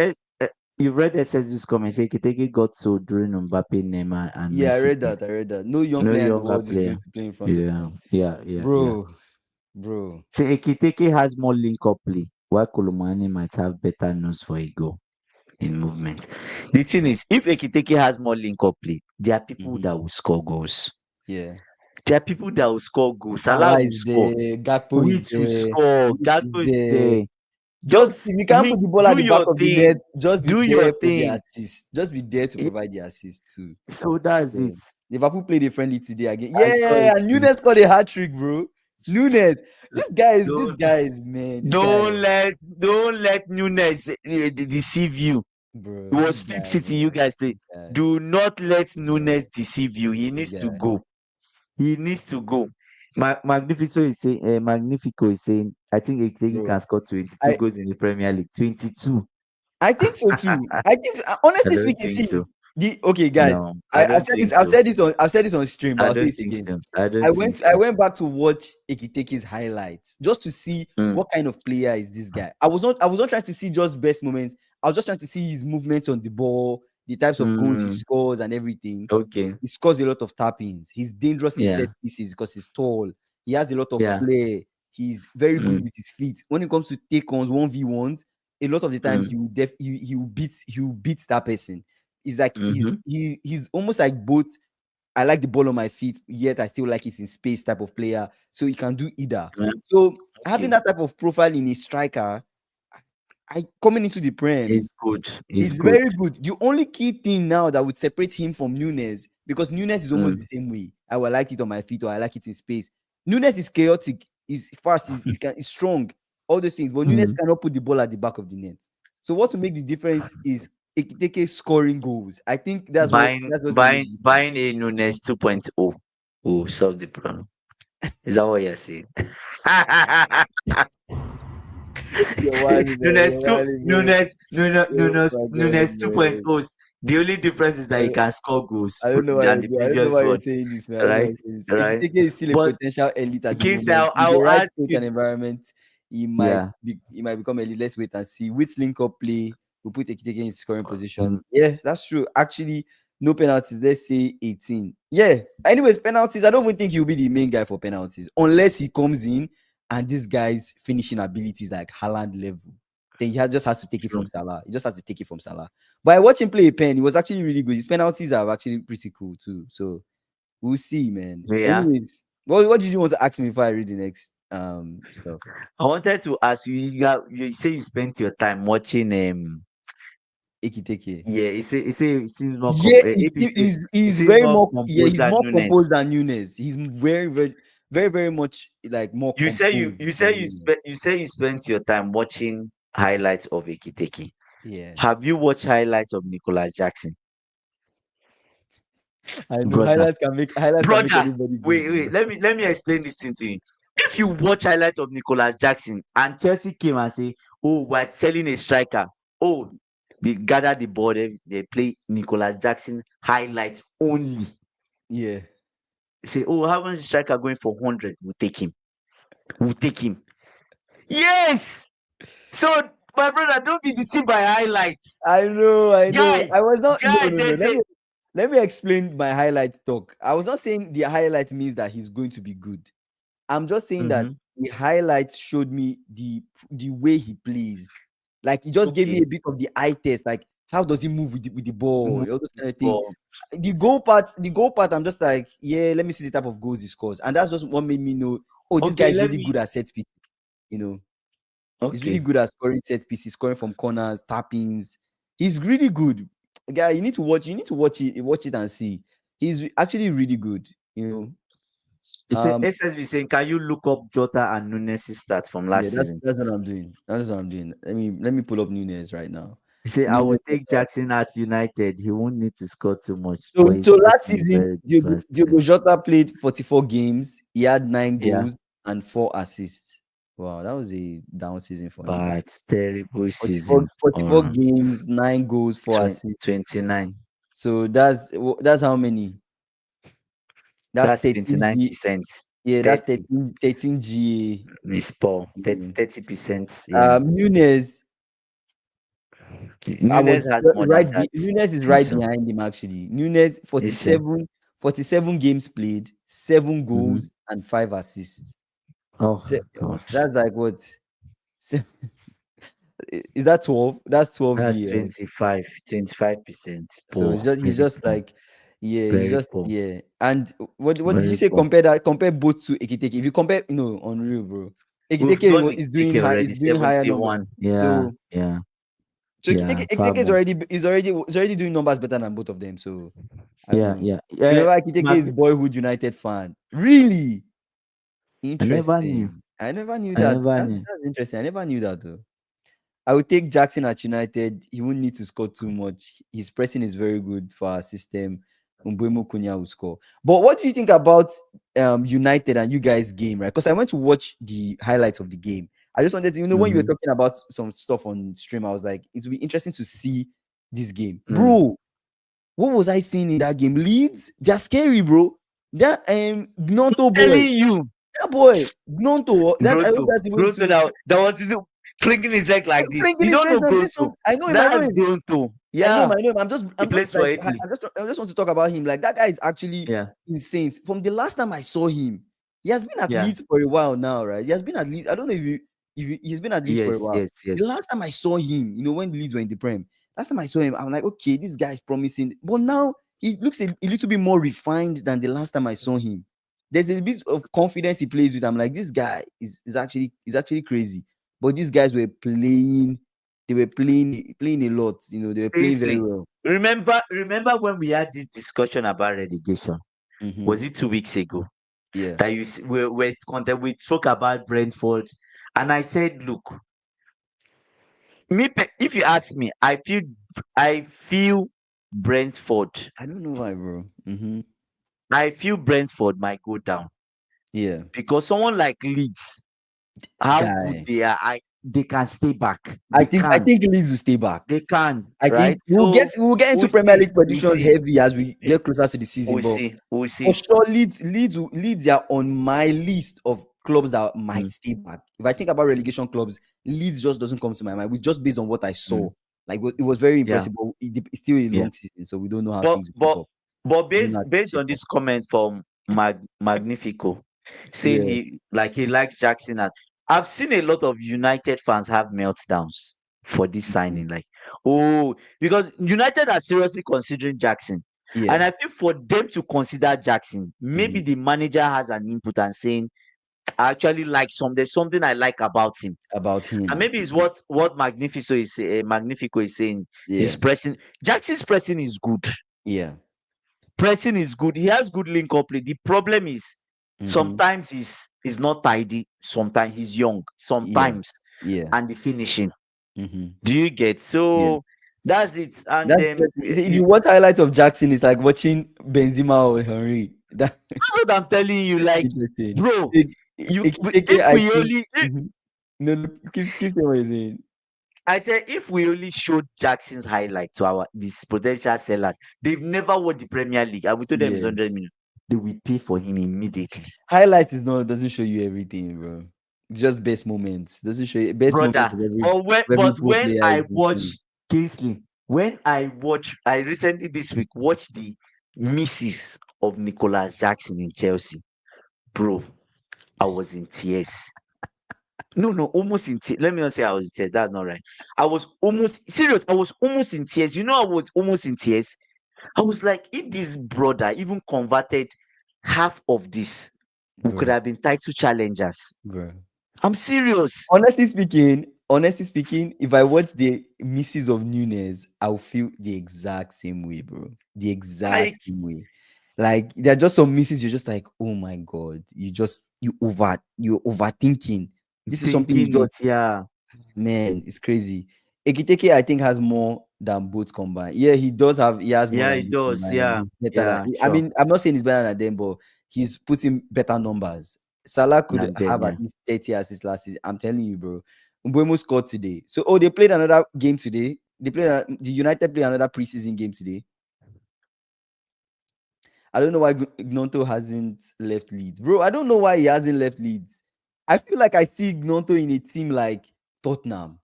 S2: you read SS's comment say Kiteke got sold during Mbappe, Neymar, and
S1: yeah, I
S2: Messi
S1: read that. I
S2: days.
S1: read that. No young
S2: No
S1: player in the
S2: younger
S1: world is going
S2: player.
S1: to play in front of
S2: Yeah,
S1: them.
S2: yeah, yeah, yeah.
S1: Bro, bro.
S2: So Ekiteke has more link up play, while Kolomani might have better nose for a goal in movement. The thing is, if Ekiteke has more link up play, there are people
S1: Mhm.
S2: that will score goals.
S1: Yeah.
S2: There are people that will score goals. Salah
S1: Salah
S2: will
S1: is
S2: score.
S1: there, Gakpo is
S2: Wait will
S1: there,
S2: score.
S1: List is
S2: Gakpo is
S1: there.
S2: there.
S1: Just
S2: Just
S1: if you can't put the ball at
S2: do
S1: the back
S2: your
S1: of the
S2: thing.
S1: net, just be
S2: Do your
S1: there for the
S2: thing.
S1: assist. Just be there to
S2: Eh,
S1: provide the assist too.
S2: So that's
S1: Yeah.
S2: it.
S1: Liverpool played a friendly today again.
S2: I saw
S1: Yeah,
S2: it
S1: and
S2: too.
S1: Nunes scored a hat trick, bro. Nunes, this
S2: Don't
S1: guy is man. This guy,
S2: don't let Nunes deceive you. It
S1: bro.
S2: was
S1: This
S2: Speed
S1: guy,
S2: City you
S1: man.
S2: guys played.
S1: This guy,
S2: Do not let
S1: this guy,
S2: Nunes deceive you. He
S1: this
S2: needs to
S1: guy.
S2: go. He needs to go. Magnifico is saying, I think Ekitike
S1: bro.
S2: can score 22
S1: I
S2: goals in the Premier League. 22.
S1: I think so too. I think so.
S2: I
S1: Honestly
S2: don't
S1: speaking,
S2: think
S1: see
S2: so.
S1: the okay guys.
S2: No, I
S1: I've
S2: don't
S1: said
S2: think
S1: this. I've
S2: so.
S1: said this on. I've said this on stream, but
S2: I
S1: I'll say
S2: don't
S1: this
S2: think
S1: again.
S2: so. I don't think
S1: I
S2: so.
S1: went back to watch Ekiteke's highlights just to see
S2: Mm,
S1: what kind of player is this guy. I was not trying to see just best moments. I was just trying to see his movements on the ball, the types of goals he
S2: mm,
S1: scores, and everything.
S2: okay.
S1: He scores a lot of tap-ins. He's dangerous in
S2: Yeah.
S1: set pieces because he's tall. He has a lot of
S2: Yeah.
S1: flair. He's very good
S2: Mm,
S1: with his feet. When it comes to take-ons, 1v1s, a lot of the time
S2: mm,
S1: he will beat that person. He's like
S2: mm-hmm.
S1: he's almost like both. I like the ball on my feet, yet I still like it in space type of player. So he can do either.
S2: Yeah.
S1: So having
S2: Okay.
S1: that type of profile in a striker, I coming into the prem,
S2: It's good. It's
S1: is
S2: good.
S1: very good. The only key thing now that would separate him from Nunes, because Nunes is almost
S2: Mm,
S1: the same way. I will like it on my feet or I like it in space. Nunes is chaotic, he's fast, he's strong, all those things. But Nunes
S2: mm.
S1: cannot put the ball at the back of the net. So what will make the difference is Ekitike scoring goals. I think
S2: Buying
S1: that's what's going to make
S2: buying
S1: the difference.
S2: buying a Nunes 2.0 will solve the problem. Is that what you're saying?
S1: You're wilding, man.
S2: Nunes
S1: You're
S2: 2
S1: wilding, bro.
S2: Nunes Nunes
S1: Oh
S2: Nunes
S1: my god,
S2: Nunes
S1: man.
S2: 2.0. The only difference is that he
S1: I,
S2: can score goals
S1: I don't know why
S2: than the
S1: I don't know
S2: previous
S1: why you're
S2: one,
S1: saying this, man. I don't know why
S2: right?
S1: you're saying this.
S2: Right.
S1: Ekitike is still a
S2: But
S1: potential elite at the
S2: Kingsley,
S1: moment. With the
S2: I'll
S1: right
S2: ask
S1: coach
S2: you.
S1: and environment,
S2: Yeah.
S1: he might become elite. Let's wait and see. With link up play, we'll put Ekitike in scoring
S2: Mm,
S1: position. Yeah, that's true. Actually, no penalties. Let's say 18. Yeah. Anyways, penalties. I don't even think he'll be the main guy for penalties unless he comes in and this guy's finishing abilities like Haaland level. Then just has to take it
S2: true.
S1: from Salah. He just has to take it from Salah. But I watched him play a pen. He was actually really good. His penalties are actually pretty cool too. So we'll see, man.
S2: Yeah.
S1: Anyways, what did you want to ask me before I read the next stuff?
S2: I wanted to ask you, you say you spent your time watching
S1: Ekiteke.
S2: yeah, he seems more
S1: Yeah,
S2: if he
S1: he's
S2: seems
S1: very
S2: more
S1: more, yeah,
S2: composed
S1: he's
S2: than
S1: more composed
S2: Nunes.
S1: than Nunes. He's very much like more composed than Nunes.
S2: You say you spent your time watching highlights of Ekiteke.
S1: Yeah.
S2: Have you watched highlights of Nicolas Jackson?
S1: I know
S2: Brother.
S1: highlights can make
S2: Brother,
S1: anybody good,
S2: wait,
S1: bro.
S2: let me explain this thing to you. If you watch highlight of Nicolas Jackson and Chelsea came and say, "Oh, we're selling a striker," oh, they gather the ball, they play Nicolas Jackson highlights only.
S1: Yeah.
S2: They say, "Oh, how much is striker going for 100? We'll take him. We'll take him." Yes. So, my brother, don't be deceived by highlights,
S1: I know.
S2: guy.
S1: I was not
S2: Guy,
S1: no.
S2: there's a
S1: Let me explain my highlight talk. I was not saying the highlight means that he's going to be good. I'm just saying that
S2: Mhm.
S1: the highlights showed me the way he plays. Like he just gave me
S2: Okay.
S1: a bit of the eye test. Like how does he move with the ball?
S2: Move
S1: All those
S2: the
S1: kind of things.
S2: ball.
S1: The goal part, I'm just like, yeah, let me see the type of goals he scores. And that's just what made me know, oh, this guy
S2: Okay,
S1: is
S2: let
S1: really
S2: me.
S1: good at set pieces, you know. He's really
S2: Okay.
S1: good at scoring set pieces, scoring from corners, tappings. He's really good. Guy, you need to watch it and see. He's actually really good, you know.
S2: You say
S1: Um,
S2: SSB saying, can you look up Jota and Nunes' stats from
S1: Yeah,
S2: last season?
S1: that's what I'm doing. That's what I'm doing. Let me pull up Nunes right now.
S2: He say, I will
S1: Nunes,
S2: take Jackson at United. He won't need to score too much,
S1: so
S2: but he's
S1: last
S2: getting a
S1: season,
S2: very good first season.
S1: Diogo Jota played 44 games. He had 9
S2: Yeah,
S1: goals and 4 assists. Wow, that was a down season for him.
S2: but terrible
S1: 44,
S2: season.
S1: 44
S2: Or
S1: games, 9 goals, 4 assists.
S2: 29.
S1: So that's how many? That's
S2: That's
S1: 13 G.
S2: 29%.
S1: Yeah, that's
S2: 30
S1: 13
S2: is poor.
S1: GA.
S2: 30,
S1: Yeah.
S2: 30%. Yeah.
S1: Nunes, I was
S2: Nunes has more than that.
S1: Nunes
S2: I
S1: is
S2: think
S1: right
S2: so.
S1: behind him actually. Nunes
S2: Is sure.
S1: 47 games played, 7
S2: Mm-hmm.
S1: goals and 5 assists.
S2: Oh, God.
S1: That's like what? Se- Is that 12? That's 12
S2: That's
S1: GA.
S2: 25%
S1: So
S2: poor.
S1: he's
S2: Very
S1: just
S2: poor.
S1: like, yeah, he's
S2: Very
S1: just,
S2: poor.
S1: yeah. And what did you
S2: Very
S1: say?
S2: poor.
S1: Compare both to Ekiteke. If you compare, unreal, bro.
S2: We've
S1: Ekiteke
S2: done
S1: is
S2: Ekitike
S1: is
S2: already.
S1: doing higher numbers.
S2: 71. Yeah,
S1: So
S2: yeah,
S1: so
S2: yeah. Far
S1: Ekiteke
S2: more.
S1: is already doing numbers better than both of them. So I don't
S2: Yeah,
S1: know.
S2: yeah.
S1: Remember, Ekiteke
S2: Mag-
S1: is boyhood United fan. Really
S2: I never knew.
S1: interesting. I never knew
S2: I
S1: that.
S2: never knew.
S1: That's interesting. I never knew that though. I would take Jackson at United. He won't need to score too much. His pressing is very good for our system. Mbuemo Kunya will score. But what do you think about United and you guys' game, right? Because I went to watch the highlights of the game. I just wanted to, when you were
S2: Mm-hmm.
S1: talking about some stuff on stream, I was like, it will be interesting to see this game,
S2: Mm.
S1: bro. What was I seeing in that game? Leeds, they're scary, bro. That Gnonto boy,
S2: Telling you,
S1: that boy, Gnonto. That's I hope
S2: Bronto,
S1: that's the way
S2: Bronto,
S1: to
S2: that was just flinging his leg like this.
S1: bring in
S2: You
S1: his
S2: don't
S1: face
S2: know
S1: like this
S2: Bronto.
S1: one. I know him. I know
S2: That's
S1: him.
S2: Bronto.
S1: I know him.
S2: Yeah,
S1: I know him.
S2: he
S1: I'm just
S2: plays for
S1: like,
S2: Italy.
S1: I just want to talk about him. Like that guy is actually
S2: Yeah,
S1: insane. From the last time I saw him, he has been at
S2: yeah,
S1: Leeds for a while now, right? He has been at Leeds. I don't know if he's been at Leeds for a
S2: yes,
S1: while.
S2: yes,
S1: The
S2: yes,
S1: last time I saw him, when Leeds were in the Prem, last time I saw him, I'm like, okay, this guy is promising. But now he looks a little bit more refined than the last time I saw him. There's a bit of confidence he plays with. I'm like, this guy is actually crazy. But these guys were playing. They were playing a lot. They were playing very
S2: seriously.
S1: well.
S2: Remember when we had this discussion about relegation?
S1: Mm-hmm.
S2: Was it 2 weeks ago?
S1: Yeah,
S2: That we spoke about Brentford, and I said, look, if you ask me, I feel Brentford.
S1: I don't know why, bro. Mm-hmm.
S2: I feel Brentford might go down
S1: Yeah,
S2: because someone like Leeds, how good
S1: guy.
S2: they are, they can stay back.
S1: I
S2: They
S1: think I
S2: can.
S1: think Leeds will stay back.
S2: They can,
S1: I think
S2: right?
S1: we'll get
S2: So
S1: we'll get into
S2: we'll
S1: Premier
S2: see.
S1: League
S2: We'll
S1: predictions
S2: see.
S1: heavy as we
S2: Eh,
S1: get closer to the season.
S2: We'll
S1: But
S2: see. We'll
S1: for
S2: see.
S1: sure, Leeds are on my list of clubs that might
S2: Mm,
S1: stay back. If I think about relegation clubs, Leeds just doesn't come to my mind. Just based on what I saw,
S2: mm,
S1: like it was very
S2: yeah.
S1: impressive. But it's still a
S2: Yeah.
S1: long season, so we don't know how
S2: But
S1: things will shape
S2: but
S1: up.
S2: but
S1: We don't know how things
S2: based
S1: will
S2: on
S1: shape up.
S2: this comment from Magnifico, saying
S1: Yeah.
S2: he likes Jackson, and I've seen a lot of United fans have meltdowns for this
S1: Mhm.
S2: signing. Like, oh, because United are seriously considering Jackson. And
S1: Yeah.
S2: I feel for them to consider Jackson, maybe
S1: Mhm.
S2: the manager has an input and saying, I actually like there's something I like about him.
S1: About
S2: And
S1: him.
S2: maybe it's what Magnifico is saying. His
S1: Yeah.
S2: pressing, Jackson's pressing is good.
S1: Yeah.
S2: Pressing is good. He has good link up play. The problem is
S1: Mm-hmm.
S2: sometimes he's not tidy. Sometimes he's young.
S1: Yeah.
S2: Sometimes
S1: Yeah.
S2: and the finishing.
S1: Mm-hmm.
S2: Do you get?
S1: Yeah.
S2: So that's it. And
S1: That's if you watch highlights of Jackson, it's like watching Benzema or Henry. That's
S2: that's what I'm telling you. Like,
S1: interesting.
S2: bro,
S1: Ekitike,
S2: if
S1: I
S2: we
S1: think.
S2: only
S1: Mhm. No, no, keep saying what you're saying.
S2: I said if we only showed Jackson's highlight to our these potential sellers, they've never won the Premier League, and we told them it's
S1: Yeah.
S2: 100 million. They will pay for him immediately.
S1: Highlights doesn't show you everything, bro. Just best moments. Doesn't show you best moments
S2: Brother.
S1: of every
S2: But
S1: pro
S2: when
S1: player
S2: I
S1: is insane.
S2: watch Kingsley, I recently this week watched the misses of Nicholas Jackson in Chelsea, bro. I was in tears. No, no, almost in tears. Let me not say I was in tears. That's not right. I was almost serious. I was almost in tears. I was almost in tears. I was like, if this brother even converted half of this, we could
S1: Bro,
S2: have been title challengers.
S1: bro.
S2: I'm serious.
S1: Honestly speaking, if I watch the misses of Nunes, I'll feel the exact same way, bro. The exact
S2: Like
S1: same way. Like there are just some misses, you're just like, oh my god, you're overthinking. This is something you
S2: thinking it,
S1: just
S2: yeah.
S1: man, it's crazy. Ekiteke, I think, has more than both combined. Yeah, he has more
S2: Yeah,
S1: than
S2: it
S1: both
S2: does.
S1: combined, and
S2: Yeah.
S1: he's better
S2: Yeah,
S1: than I
S2: sure.
S1: mean, I'm not saying he's better than them, but he's putting better numbers. Salah could
S2: Than them,
S1: have at
S2: yeah.
S1: least 30 assists last season. I'm telling you, bro. Mbuemo scored today. So they played another game today. The United played another preseason game today. I don't know why Gnonto hasn't left Leeds. Bro, I don't know why he hasn't left Leeds. I feel like I see Gnonto in a team like Tottenham.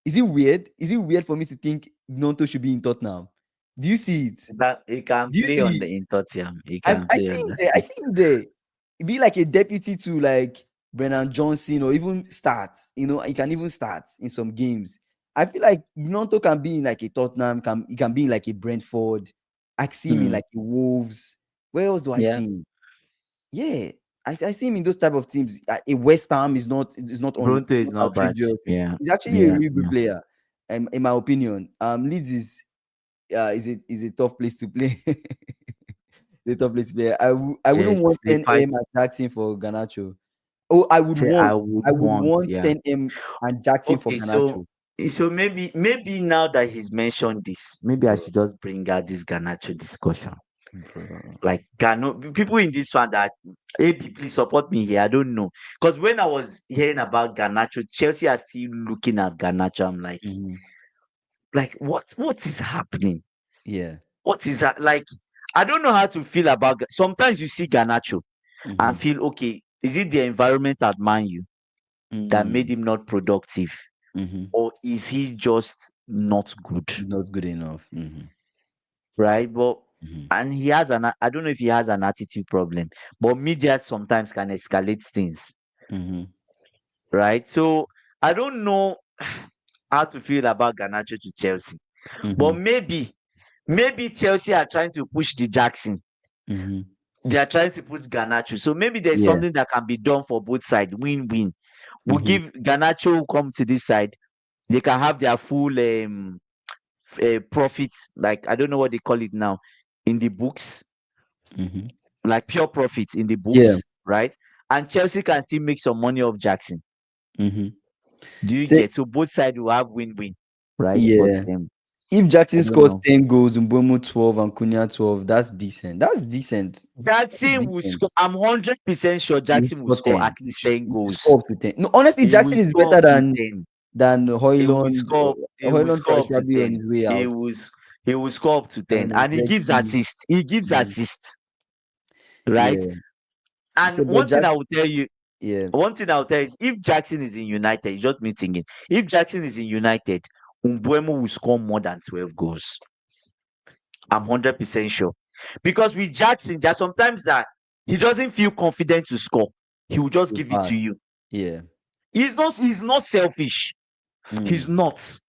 S1: Is it weird? Is it weird for me to think Gnonto should be in Tottenham? Do you see it?
S2: That he can
S1: Do you
S2: play on
S1: see
S2: the
S1: it?
S2: in Tottenham. He
S1: I
S2: can
S1: I
S2: play
S1: see
S2: on
S1: him
S2: that.
S1: there. I see him there. Be like a deputy to like Brennan Johnson or even start. He can even start in some games. I feel like Gnonto can be in like a Tottenham. He can be in like a Brentford. I see him in
S2: Hmm.
S1: like a Wolves. Where else do I
S2: Yeah.
S1: see him? Yeah, I see him in those type of teams. A West Ham is not on
S2: Brunto is
S1: not
S2: not bad.
S1: outrageous.
S2: Yeah.
S1: He's actually a
S2: Yeah.
S1: really good
S2: Yeah.
S1: player. In my opinion, Leeds is a tough place to play. It's a tough place to play. I wouldn't
S2: Yes.
S1: want
S2: They
S1: 10M
S2: fight.
S1: and Jackson for Ganacho. Oh, I would
S2: Say
S1: want
S2: I would
S1: I would
S2: want.
S1: want
S2: Yeah.
S1: 10M and Jackson for
S2: Okay. So
S1: Ganacho.
S2: maybe now that he's mentioned this, maybe I should just bring out this Ganacho discussion.
S1: bro.
S2: Like Gano, people in this fan that AB, please support me here. I don't know. Because when I was hearing about Garnacho, Chelsea are still looking at Garnacho. I'm
S1: Mhm.
S2: like, what is happening?
S1: Yeah.
S2: What is that? Like, I don't know how to feel about sometimes you see Garnacho and
S1: Mhm.
S2: feel okay, is it the environment at Man U that made
S1: Mm.
S2: him not productive?
S1: Mhm.
S2: Or is he just not good?
S1: Not good enough. Mhm.
S2: Right? But
S1: Mhm.
S2: and he has I don't know if he has an attitude problem, but media sometimes can escalate things,
S1: Mhm.
S2: right? So I don't know how to feel about Garnacho to Chelsea, but
S1: Mhm.
S2: maybe Chelsea are trying to push the Jackson.
S1: Mhm.
S2: They are trying to push Garnacho, so maybe there's
S1: Yeah.
S2: something that can be done for both sides, win-win. We'll
S1: Mhm.
S2: give Garnacho who come to this side, they can have their full profits, like I don't know what they call it now, in the books,
S1: Mhm.
S2: like pure profits in the
S1: Yeah.
S2: books, right? And Chelsea can still make some money off Jackson.
S1: Mhm.
S2: Do you
S1: Say
S2: get? So both sides will have win-win, right? But
S1: yeah. If
S2: I
S1: Jackson
S2: don't
S1: scores
S2: know.
S1: 10 goals, Mbuemo 12 and Cunha 12, that's decent. That's decent. That's
S2: Jackson will
S1: decent.
S2: score. I'm 100% sure
S1: He will
S2: Jackson will
S1: score
S2: score
S1: 10.
S2: at least 10
S1: He will
S2: goals.
S1: score up to 10. No, honestly,
S2: He will
S1: Jackson is
S2: score
S1: better
S2: up to 10.
S1: than
S2: He will
S1: Hoyland.
S2: score. He will
S1: Hoyland
S2: score up to
S1: probably on
S2: 10.
S1: his way
S2: He
S1: out.
S2: will. He will score up to
S1: I
S2: 10,
S1: don't know.
S2: and he
S1: Let's
S2: gives
S1: see.
S2: assists. He gives
S1: Yeah.
S2: assists, right?
S1: Yeah.
S2: And
S1: So, but
S2: one thing I
S1: Jackson,
S2: will tell you,
S1: yeah,
S2: one thing I'll tell you is if Jackson is in United, you just me thinking, if Jackson is in United, Mbuemo will score more than 12 goals. I'm 100% sure. Because with Jackson, there are sometimes that he doesn't feel confident to score. He will just
S1: so
S2: give it to
S1: fast.
S2: you.
S1: Yeah.
S2: He's not selfish. He's
S1: Mm.
S2: not.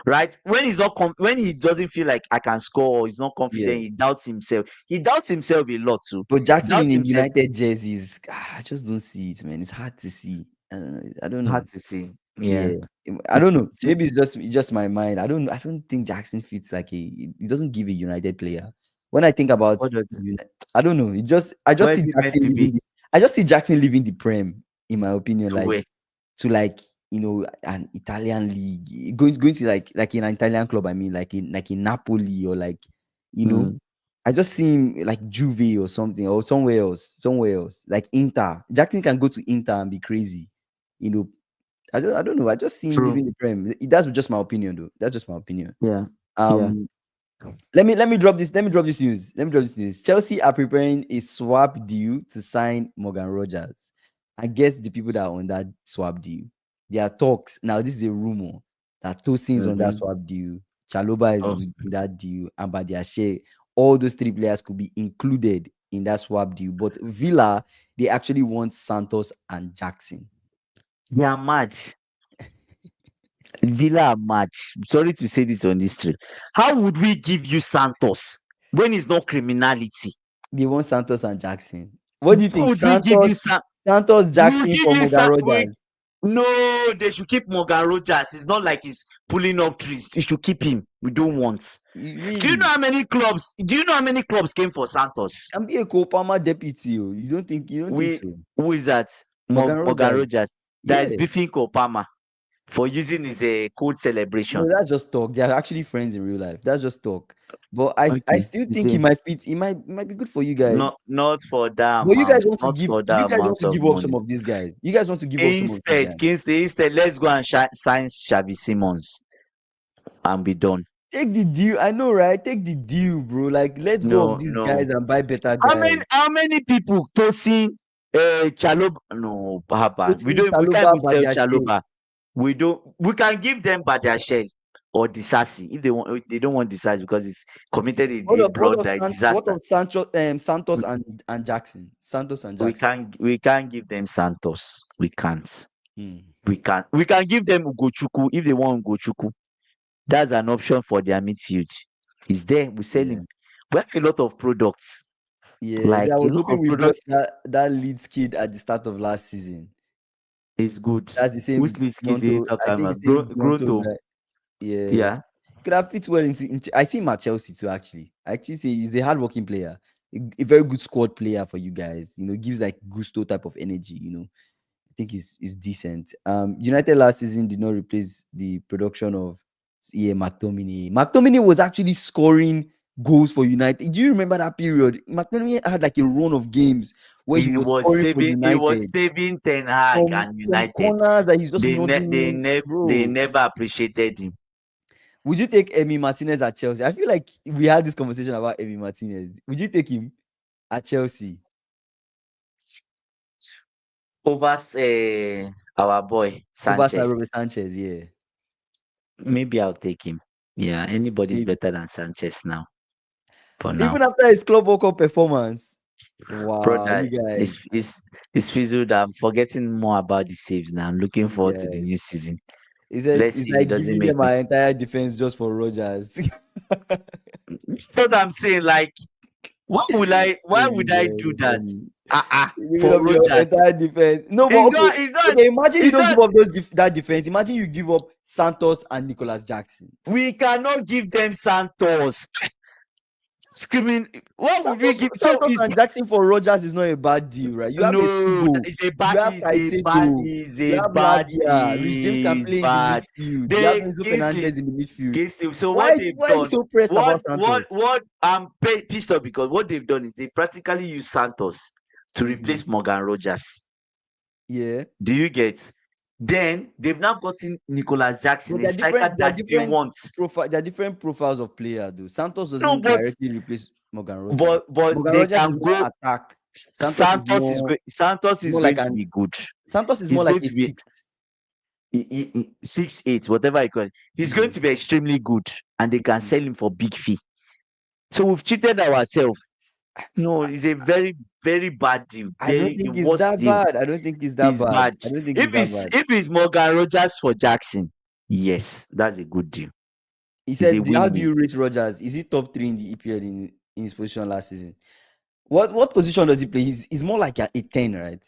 S2: Right? When when he doesn't feel like I can score, or he's not
S1: Yeah.
S2: confident, he doubts himself. He doubts himself a lot too.
S1: But
S2: He
S1: Jackson
S2: doubts
S1: in a
S2: himself.
S1: United jerseys, I just don't see it, man. It's hard to see. I don't know.
S2: Hard to see. Yeah.
S1: Yeah, I
S2: It's,
S1: don't know.
S2: it's a-
S1: Maybe it's just my mind. I don't think Jackson fits like a. He doesn't give a United player. When I think about,
S2: what does
S1: I don't know. I just
S2: where
S1: see
S2: is it meant
S1: Jackson
S2: to
S1: leaving.
S2: be?
S1: I just see Jackson leaving the Prem. In my opinion,
S2: To
S1: like
S2: where?
S1: to an Italian league, going to like in an Italian club. I mean, like in Napoli or like you know.
S2: Mm.
S1: I just see him like Juve or something or somewhere else like Inter. Jackson can go to Inter and be crazy, you know. I don't know. I just see him
S2: True.
S1: leaving the Prem. That's just my opinion, though. That's just my opinion.
S2: Yeah. Yeah.
S1: Um, let me drop this. Let me drop this news. Let me drop this news. Chelsea are preparing a swap deal to sign Morgan Rogers. I guess the people that are on that swap deal. There are talks now. This is a rumor that Tosin's on that
S2: Mm-hmm.
S1: swap deal. Chaloba is
S2: Oh,
S1: in that deal, and by their share, all those three players could be included in that swap deal. But Villa, they actually want Santos and Jackson.
S2: they are mad. Villa are mad. Sorry to say this on this stream. How would we give you Santos when it's not criminality?
S1: They want Santos and Jackson. What do you
S2: How
S1: think?
S2: would we give you
S1: Santos,
S2: We will
S1: Jackson
S2: give
S1: for
S2: you
S1: Morgan Rogers.
S2: no, they should keep Morgan Rogers. It's not like he's pulling up trees. They should keep him. We don't want. Do you know
S1: Really?
S2: how many clubs? Do you know how many clubs came for Santos?
S1: Can be a Kopama deputy. Oh. You don't think
S2: We
S1: so?
S2: Who is that?
S1: Morgan
S2: Morgan
S1: Rogers.
S2: Rogers. That is
S1: Yeah.
S2: beefing Kopama for using his code
S1: No,
S2: celebration.
S1: that's just talk. They are actually friends in real life. That's just talk. But I
S2: Okay,
S1: still
S2: you
S1: think he
S2: see,
S1: might fit. He might be good for you guys.
S2: not for that
S1: But
S2: amount, not for
S1: you
S2: that
S1: guys want
S2: amount
S1: to
S2: of
S1: give up
S2: money.
S1: some of these guys. You guys want to give up some of these guys.
S2: Instead, let's go and sign Xavi Simons and be done.
S1: Take the deal. I know, right? Take the deal, bro. Like, let's go of
S2: No,
S1: these
S2: no.
S1: guys and buy better
S2: How
S1: guys.
S2: many people Tosin Chaloba? No, Baba.
S1: Let's see
S2: We can't
S1: Chaluba
S2: even sell
S1: Badiashile.
S2: Chaloba. We don't we can give them Badiashile or Disasi if they don't want Disasi because it's committed a blood like
S1: What
S2: disaster.
S1: of Santos
S2: We,
S1: and Jackson? Santos and
S2: we
S1: Jackson.
S2: can't give them Santos. We can't.
S1: Hmm.
S2: We can give them Ugochukwu if they want Ugochukwu. That's an option for their midfield. He's there. We sell
S1: Yeah.
S2: him. We have a lot of products.
S1: Yes,
S2: Like
S1: I
S2: a
S1: was
S2: lot
S1: hoping
S2: of
S1: we bought
S2: products
S1: that Leeds kid at the start of last season.
S2: is good.
S1: That's the
S2: Which
S1: same
S2: list kid are you
S1: Gnonto. I
S2: talking
S1: think
S2: about?
S1: the same Gnonto
S2: Grotto.
S1: guy. Yeah.
S2: Yeah.
S1: Could have fit well into I see him at Chelsea too, actually. I actually say he's a hardworking player. A very good squad player for you guys. Gives like gusto type of energy. I think is decent. United last season did not replace the production of McTominay. McTominay was actually scoring goals for United. Do you remember that period? McTominay had like a run of games where he was scoring for
S2: He was
S1: United
S2: saving Ten Hag and
S1: from
S2: United.
S1: corners that he's just nodding in,
S2: They
S1: bro.
S2: never appreciated him.
S1: Would you take Emi Martinez at Chelsea? I feel like we had this conversation about Emi Martinez. Would you take him at Chelsea
S2: Over our boy
S1: over
S2: Sanchez.
S1: Robert Sanchez? Yeah,
S2: Maybe I'll take him. Yeah, anybody's
S1: maybe.
S2: better than Sanchez now. For now,
S1: Even after his Club World Cup performance. Wow,
S2: brother,
S1: you guys,
S2: it's fizzled. I'm forgetting more about the saves now. I'm looking
S1: you
S2: forward to the new
S1: guys.
S2: season.
S1: He said
S2: Let's
S1: it's
S2: see if he
S1: like
S2: doesn't
S1: giving
S2: make
S1: them our
S2: mistakes.
S1: entire defense just for Rogers.
S2: That's what I'm saying. Like, why
S1: You
S2: would I
S1: guys
S2: do
S1: are
S2: that?
S1: funny. Giving
S2: For
S1: up your
S2: Rogers.
S1: entire defense. No, but
S2: It's
S1: okay.
S2: not it's not
S1: Okay, imagine you
S2: it's
S1: don't
S2: not
S1: give up that defense. Imagine you give up Santos and Nicolas Jackson.
S2: we cannot give them Santos. Screaming, what would we give? So
S1: Santos
S2: it's
S1: and Jackson for Rogers is not a bad deal, right? You have a
S2: no,
S1: Figo, you have Caicedo, you have Lavia, Rich James can
S2: is
S1: play in the
S2: bad.
S1: midfield. You have
S2: They
S1: Enzo
S2: Kingsley,
S1: Fernandez in the midfield.
S2: Kingsley. So what they've
S1: Why are you
S2: done,
S1: so pressed about Santos?
S2: what I'm pissed off because what they've done is they practically use Santos to replace Morgan Rogers.
S1: Yeah.
S2: Do you get? Then they've now gotten Nicolas Jackson,
S1: But
S2: a striker that they want.
S1: there are different profiles of player though. Santos
S2: No,
S1: doesn't
S2: but
S1: directly replace Morgan Rogers. Morgan
S2: they
S1: Rogers
S2: can
S1: is more
S2: go.
S1: attack. Santos
S2: Santos
S1: is
S2: is
S1: more like
S2: going to
S1: an
S2: be good.
S1: Santos is more
S2: He's
S1: like
S2: going
S1: a
S2: to be
S1: 6.
S2: 6'8", whatever you call it. He's going to be extremely good, and they can sell him for big fee. So we've cheated ourselves. No, it's a very, very bad deal.
S1: I don't
S2: The
S1: think it's
S2: worst
S1: that
S2: deal
S1: bad. I don't think it's that
S2: is
S1: bad.
S2: bad.
S1: I don't think it's that bad.
S2: If it's Morgan Rogers for Jackson, yes, that's a good deal.
S1: He
S2: It's a
S1: said, "How do
S2: win-win.
S1: you rate Rogers? Is he top 3 in the EPL in his position last season? What position does he play? He's more like a 10, right?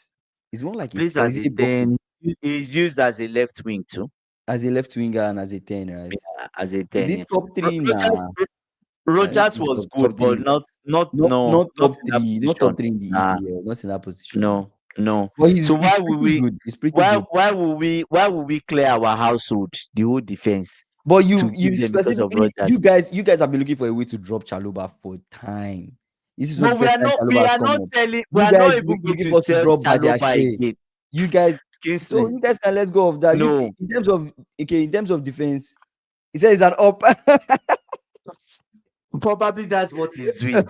S1: He's more like a,
S2: Plays
S1: or
S2: as
S1: is
S2: a
S1: he a box
S2: 10. He's used as a left wing too.
S1: as a left winger and as a 10, right?
S2: Yeah, as a
S1: Is
S2: 10.
S1: he
S2: Yeah.
S1: top 3?
S2: Rogers,
S1: Nah, I don't
S2: Rogers
S1: think
S2: was good,
S1: top
S2: but
S1: 3.
S2: no,
S1: Not
S2: not
S1: top
S2: in that
S1: 3, not
S2: position.
S1: top 3 in the
S2: Nah,
S1: EPL, not in that position.
S2: no, no.
S1: But
S2: So
S1: he's pretty good. He's pretty good.
S2: why will we clear our household, the whole defense,
S1: But
S2: to
S1: you
S2: give them because of
S1: specifically
S2: Rogers?
S1: you guys have been looking for a way to drop Chaluba for time. This is not the
S2: But
S1: first time Chaluba
S2: we
S1: has
S2: are
S1: come
S2: not
S1: up.
S2: selling. We
S1: You
S2: are
S1: guys
S2: not even going
S1: looking
S2: to
S1: for us to
S2: sell
S1: drop
S2: Chaloba
S1: Badiashile.
S2: again.
S1: You guys, so
S2: Kingsley,
S1: you guys can let's go of that. You
S2: no.
S1: in terms of defense, he says it's an up.
S2: Probably that's what he's doing.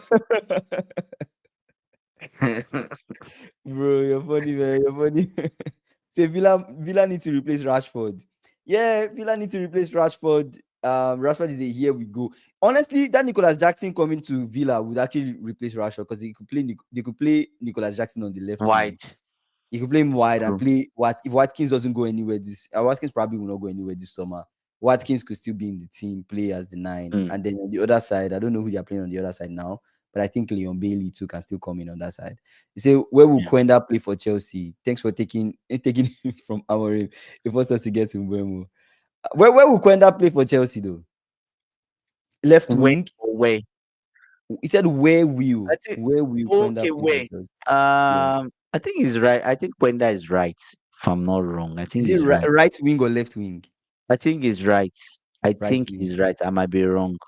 S1: Bro, you're funny, man. You're funny. Say Villa needs to replace Rashford. Yeah, Villa needs to replace Rashford. Rashford is a here we go. Honestly, that Nicolas Jackson coming to Villa would actually replace Rashford because they could play Nicolas Jackson on the left wing.
S2: Wide.
S1: You could play him wide and
S2: True.
S1: play if Watkins doesn't go anywhere Watkins probably will not go anywhere this summer. Watkins could still be in the team, play as the 9. And then on the other side, I don't know who they're playing on the other side now, but I think Leon Bailey too can still come in on that side. You say, where will Quenda play for Chelsea? Thanks for taking him from Amorim. It forced us to get him Mbuemo. Where will Quenda play for Chelsea though? Left wing?
S2: Where?
S1: He said, where will Quenda
S2: Okay,
S1: play
S2: where?
S1: for Chelsea?
S2: I think he's right. I think Quenda is right. If I'm not wrong, I think
S1: Is it
S2: he's right.
S1: right wing or left wing?
S2: I think he's right.
S1: Right wing.
S2: He's right. I might be wrong.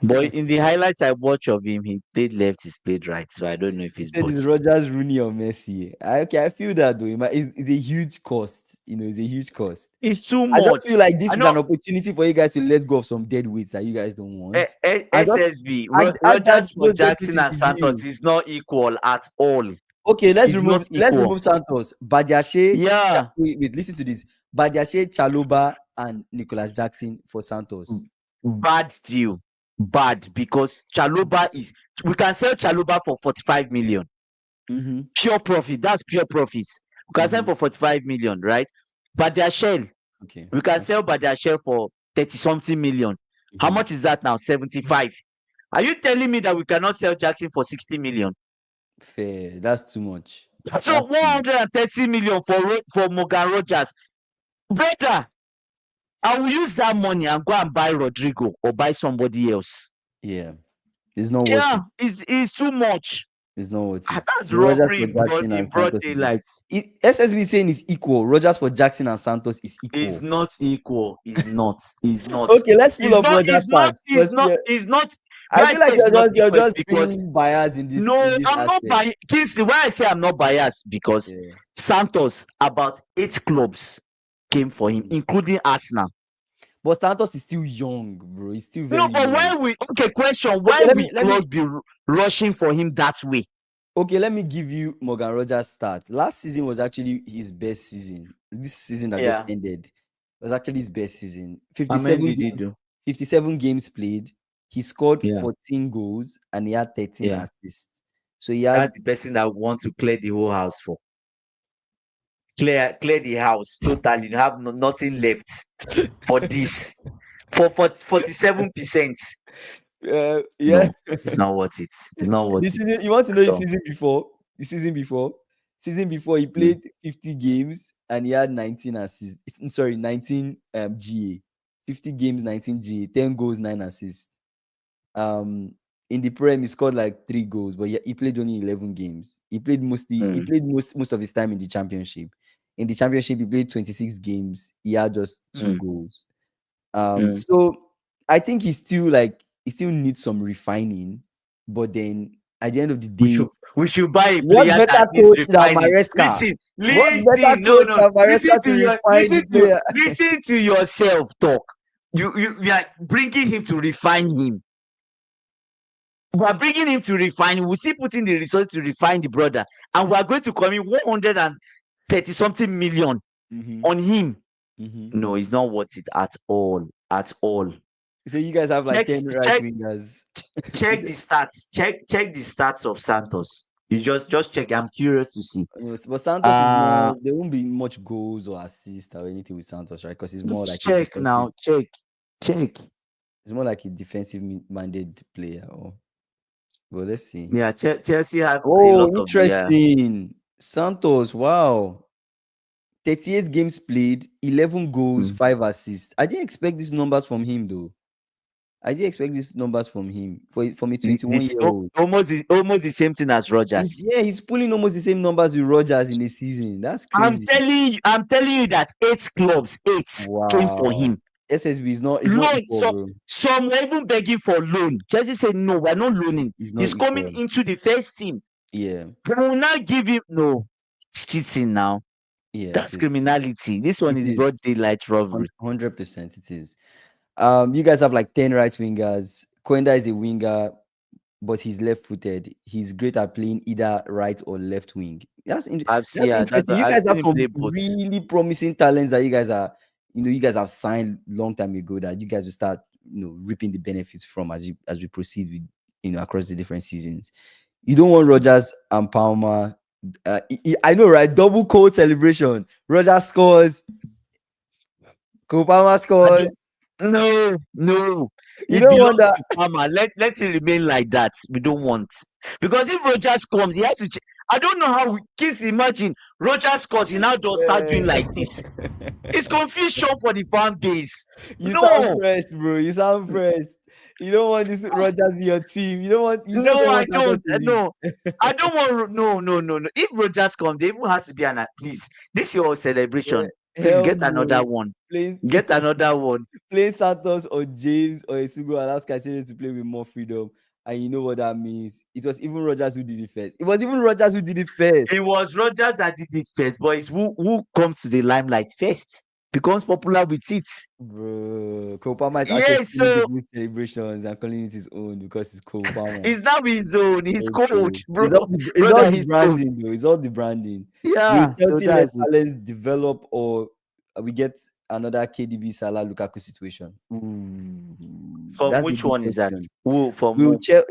S2: But in the highlights I watch of him, he played left, he's played right. So I don't know if
S1: He
S2: he's
S1: said
S2: both.
S1: it's Rogers, Rooney, or Messi. I feel that though. It's a huge cost. It's a huge cost.
S2: It's too
S1: I
S2: much.
S1: just feel like this
S2: I
S1: is
S2: know
S1: an opportunity for you guys to let go of some dead weights that you guys don't want.
S2: SSB,
S1: Add
S2: Rogers for
S1: those dead weights
S2: Jackson
S1: in
S2: and
S1: the
S2: Santos
S1: deal.
S2: is not equal at all.
S1: Okay, let's
S2: It's not
S1: remove
S2: equal.
S1: Santos, Badiashile.
S2: Yeah.
S1: Wait, listen to this. Badiashile, Chaluba, and Nicolas Jackson for Santos.
S2: Bad deal. Bad because we can sell Chaluba for 45 million. Pure profit. That's pure profits. We can sell for 45 million, right? Badiashile, we can sell Badiashile for 30-something million. How much is that now? 75. Are you telling me that we cannot sell Jackson for 60 million?
S1: Fair. That's too much.
S2: So 130 million for Morgan Rogers. Better, I will use that money and go and buy Rodrigo or buy somebody else.
S1: Yeah. It's not worth it.
S2: It's too much.
S1: It's not worth it.
S2: That's robbery in broad
S1: Santos
S2: daylight.
S1: SSB is saying it's equal. Rogers for Jackson and Santos is equal.
S2: It's not equal. It's not. It's not.
S1: Okay, let's pull up Rogers facts.
S2: It's not
S1: I
S2: Why I
S1: feel
S2: say
S1: like
S2: it's not
S1: you're
S2: equal is
S1: just
S2: because
S1: being biased in
S2: no,
S1: this
S2: I'm not
S1: aspect.
S2: biased. Kingsley, why I say I'm not biased because
S1: Yeah.
S2: Santos about 8 clubs came for him,
S1: Mhm.
S2: including Arsenal.
S1: But Santos is still young, bro. He's still
S2: No,
S1: very
S2: but
S1: young.
S2: why we okay? Question:
S1: Okay,
S2: why we
S1: let me
S2: clubs be rushing for him that way?
S1: okay, let me give you Morgan Rogers' start. Last season was actually his best season. This season that just
S2: Yeah,
S1: ended was actually his best season.
S2: how many did he do?
S1: 57 games played. He scored
S2: Yeah,
S1: 14 goals and he had 13
S2: yeah.
S1: assists. So he had
S2: That's the person that want to clear the whole house for. Clear the house totally. You have nothing left for this. For 47%.
S1: yeah.
S2: No, it's not worth it. It's not worth
S1: This
S2: it
S1: season, you want to know
S2: at
S1: the
S2: all.
S1: season before? The season before he
S2: Mm,
S1: played 50 games and he had 19 assists. Sorry, 19 GA. 50 games, 19 GA, 10 goals, 9 assists. Um, in the Prem, he scored like 3 goals, but he played only 11 games. He played
S2: mm,
S1: most of his time in the championship. In the championship, he played 26 games. He had just 2
S2: mm,
S1: goals.
S2: mm.
S1: So I think he still needs some refining, but then at the end of the
S2: We
S1: day,
S2: should we should buy a
S1: what
S2: player that
S1: better
S2: needs
S1: coach than
S2: refining.
S1: Maresca?
S2: Listen,
S1: What better
S2: listen, no,
S1: coach
S2: no.
S1: than Maresca to refine the player?
S2: Listen to yourself talk. You are bringing him to refine him. We are bringing him to refine him. We still putting the resources to refine the brother, and we are going to come in 130 something million
S1: Mm-hmm,
S2: on him.
S1: mm-hmm.
S2: No, it's not worth it at all. At all.
S1: So you guys have like
S2: Check
S1: 10 right
S2: check
S1: wingers.
S2: check the stats. Check the stats of Santos. You just check. I'm curious to see.
S1: But Santos is
S2: Uh
S1: more. There won't be much goals or assists or anything with Santos, right? Because he's more
S2: just
S1: like a
S2: check
S1: defensive.
S2: now. Check.
S1: He's more like a defensive minded player. But let's see.
S2: Yeah, Chelsea have a
S1: Oh,
S2: lot of yeah.
S1: interesting. Santos, wow. 38 games played, 11 goals,
S2: Mm.
S1: 5 assists. I didn't expect these numbers from him though. I didn't expect these numbers from him from a 21-year old.
S2: Almost the same thing as Rogers.
S1: Yeah, he's pulling almost the same numbers with Rogers in a season. That's crazy.
S2: I'm telling you that 8 clubs, 8 came for
S1: Wow.
S2: him.
S1: SSB is not
S2: Loan.
S1: equal, bro.
S2: Some were even begging for loan. Chelsea said no, we're not loaning.
S1: It's not
S2: He's coming
S1: equal.
S2: into the first team.
S1: Yeah.
S2: We will not give him no. It's cheating now.
S1: Yeah, it
S2: That's
S1: is.
S2: criminality. This one
S1: It
S2: is
S1: is.
S2: broad daylight robbery.
S1: 100% it is. You guys have like 10 right wingers. Koenda is a winger, but he's left-footed. He's great at playing either right or left wing. That's interesting. You
S2: I've
S1: guys
S2: seen
S1: have
S2: him
S1: some
S2: play both.
S1: really promising talents that you guys have signed long time ago that you guys will start, reaping the benefits from as we proceed with, across the different seasons. You don't want Rogers and Palmer. I know, right? Double cold celebration. Rogers scores. Cole Palmer
S2: I
S1: scores.
S2: don't, no.
S1: You
S2: It
S1: don't want
S2: belongs
S1: that.
S2: to Palmer. Let it remain like that. We don't want because if Rogers comes, he has to. I don't know how we kids imagine Rogers scores. He now does start doing like this. It's confusion for the fan base.
S1: You sound
S2: No,
S1: pressed, bro. You sound pressed. You don't want this Rogers in your team. You just
S2: no,
S1: don't
S2: I
S1: want Santos
S2: don't.
S1: to leave.
S2: No, I don't want. No. If Rogers comes, there even has to be an please. This your celebration. Please
S1: Hell
S2: get another
S1: no.
S2: one.
S1: Playing
S2: Get another one.
S1: playing Santos or James or Esugo allows Caicedo to play with more freedom. And you know what that means. It was even Rogers who did it first. It was even Rogers who did it first.
S2: It was Rogers that did it first, but it's who comes to the limelight first, becomes popular with it.
S1: Bro, Cole Palmer is actually
S2: Yes,
S1: stealing
S2: so
S1: people's celebrations and calling it his own because it's Cole Palmer.
S2: it's now his own. He's
S1: Okay.
S2: cold, bro.
S1: It's all
S2: Brother,
S1: the
S2: he's old.
S1: branding though. It's all the branding. Will
S2: Yeah, so
S1: Chelsea let
S2: that's it.
S1: talents develop or we get another KDB Salah Lukaku situation? Ooh,
S2: From
S1: that's a
S2: which
S1: good
S2: one is that?
S1: question.
S2: Who from
S1: Will,
S2: who?
S1: Chel-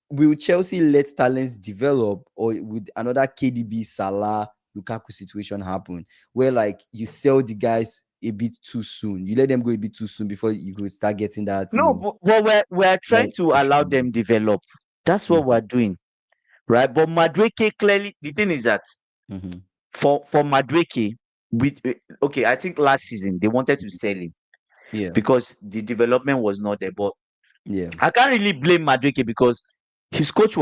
S1: will Chelsea let talents develop or would another KDB Salah Lukaku situation happen where like you sell the guys a bit too soon? You let them go a bit too soon before you could start getting that,
S2: No, but we're trying
S1: that
S2: to allow
S1: issue.
S2: them develop. That's what we're doing, right? But Madweke clearly, the thing is that
S1: Mm-hmm.
S2: for Madweke, okay, I think last season they wanted to sell him
S1: Yeah.
S2: because the development was not there. But
S1: Yeah.
S2: I can't really blame Madweke because his coach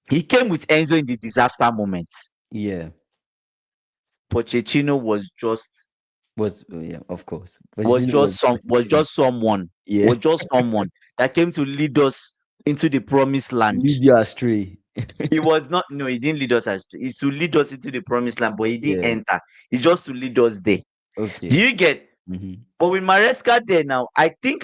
S2: he came with Enzo in the disaster moment.
S1: Yeah.
S2: Pochettino was just
S1: Yeah, of course. Pochettino was Pochettino. Yeah.
S2: was just someone that came to lead us into the promised land.
S1: Lead you astray.
S2: He was not, no, he didn't lead us as it's to lead us into the promised land, but he didn't
S1: Yeah.
S2: enter. It's just to lead us there. Do
S1: Okay.
S2: you get?
S1: Mm-hmm.
S2: But with Maresca there now, I think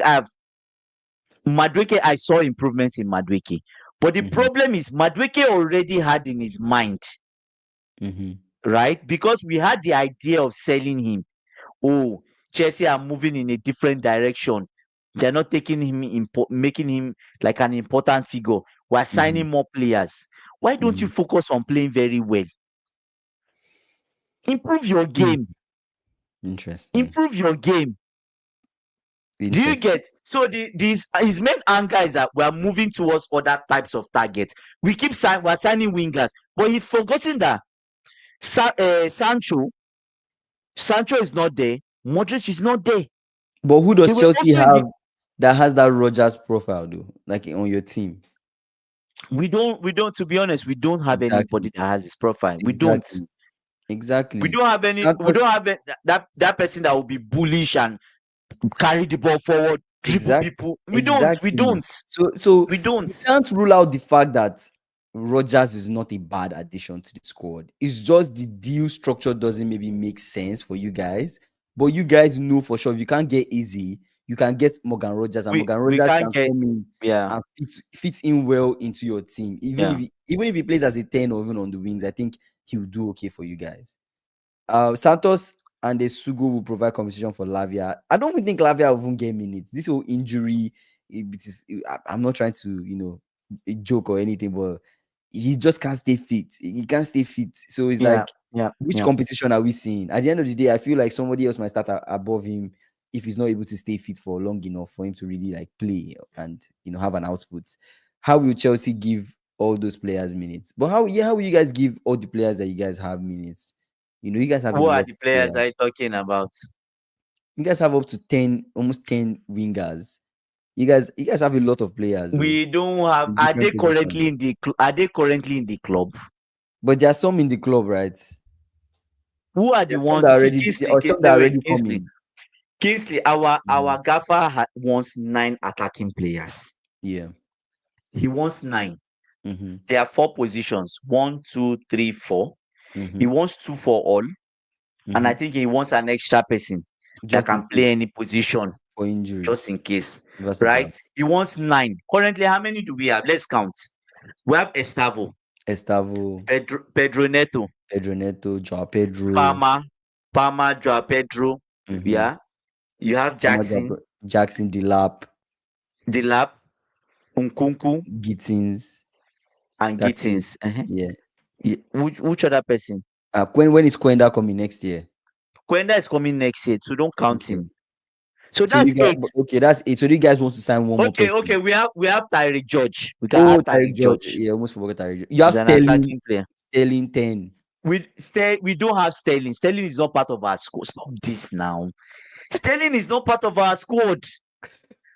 S2: Madueke, I saw improvements in Madueke. But the
S1: Mm-hmm.
S2: problem is Madueke already had in his mind,
S1: Mm-hmm.
S2: right? Because we had the idea of selling him. Oh, Chelsea are moving in a different direction. They're not taking him, making him like an important figure. We're
S1: Mm-hmm.
S2: signing more players. Why don't you
S1: Mm-hmm.
S2: focus on playing very well? Improve your
S1: Hmm.
S2: game.
S1: Interesting.
S2: Improve your game. Do you
S1: Interesting.
S2: get? So this his main anger is that we are moving towards other types of targets. We're signing wingers, but he's forgotten that Sancho is not there. Modric is not there.
S1: But who
S2: They
S1: does
S2: were
S1: Chelsea
S2: also in the
S1: have that has that Rogers profile though? Like on your team?
S2: we don't to be honest, we don't have
S1: Exactly.
S2: anybody that has his profile. We don't.
S1: Exactly.
S2: We
S1: Exactly.
S2: don't have any. We
S1: Santos,
S2: don't have that person that will be bullish and carry the ball forward, dribble
S1: exact,
S2: people. We don't. We
S1: exactly.
S2: don't.
S1: So
S2: We don't.
S1: you can't rule out the fact that Rogers is not a bad addition to the squad. It's just the deal structure doesn't maybe make sense for you guys. But you guys know for sure if you can't get easy, you can get Morgan Rogers, and Morgan
S2: We
S1: Rogers
S2: can't
S1: can
S2: get.
S1: come in
S2: Yeah.
S1: and fit in well into your team.
S2: Yeah.
S1: Even if he plays as a 10 or even on the wings, I think he'll do okay for you guys. Santos and the Sugo will provide compensation for Lavia. I don't even think Lavia will even get minutes. This whole injury, I'm not trying to, joke or anything, but he just can't stay fit. He can't stay fit. So it's
S2: Yeah.
S1: like,
S2: Yeah.
S1: which
S2: Yeah.
S1: competition are we seeing? At the end of the day, I feel like somebody else might start above him if he's not able to stay fit for long enough for him to really like play and have an output. How will Chelsea give all those players minutes? But how will you guys give all the players that you guys have minutes? You guys have a
S2: Who are
S1: lot
S2: the
S1: of
S2: players
S1: players.
S2: are you talking about?
S1: You guys have up to 10, almost 10 wingers. You guys have a lot of players though,
S2: We don't have.
S1: in
S2: Are
S1: different
S2: they
S1: positions.
S2: currently in the? Are they currently in the club?
S1: But there are some in the club, right?
S2: Who are
S1: There
S2: the
S1: are some
S2: ones?
S1: that
S2: You
S1: are
S2: see,
S1: already or some that are
S2: Wait,
S1: already
S2: Kingsley.
S1: coming.
S2: Kingsley, our
S1: Mhm.
S2: gaffer wants 9 attacking players.
S1: Yeah.
S2: He wants 9.
S1: Mm-hmm.
S2: There are 4 positions. 1, 2, 3, 4. He
S1: Mm-hmm.
S2: wants 2 for all, and I
S1: Mm-hmm.
S2: think he wants an extra person that
S1: Just in
S2: can play
S1: case
S2: any position,
S1: for injury.
S2: just in case.
S1: Versatile.
S2: Right? He wants 9. Currently, how many do we have? Let's count. We have Estavo,
S1: Estavo,
S2: Pedro Neto,
S1: Pedro Neto, Joao Pedro,
S2: Palmer, Joao Pedro.
S1: mm-hmm.
S2: Yeah. You have Jackson,
S1: Jackson Delap,
S2: Dilap, Nkunku,
S1: Gittins.
S2: and
S1: That's it.
S2: Gittins.
S1: Yeah.
S2: Which other person?
S1: When is Quenda coming next year?
S2: Quenda is coming next year, so don't count
S1: Okay.
S2: him. So
S1: So you
S2: that's
S1: guys,
S2: 8.
S1: okay, that's it. So do you guys want to sign one more
S2: Okay.
S1: person?
S2: We have Tyreek George. We can
S1: Oh,
S2: add
S1: Tarek
S2: Tyreek
S1: George.
S2: George.
S1: Yeah, almost forgot Tarek George. You have
S2: He's an
S1: Sterling,
S2: attacking player.
S1: Sterling 10.
S2: We don't have Sterling. Sterling is not part of our squad. Stop this now. Sterling is not part of our squad.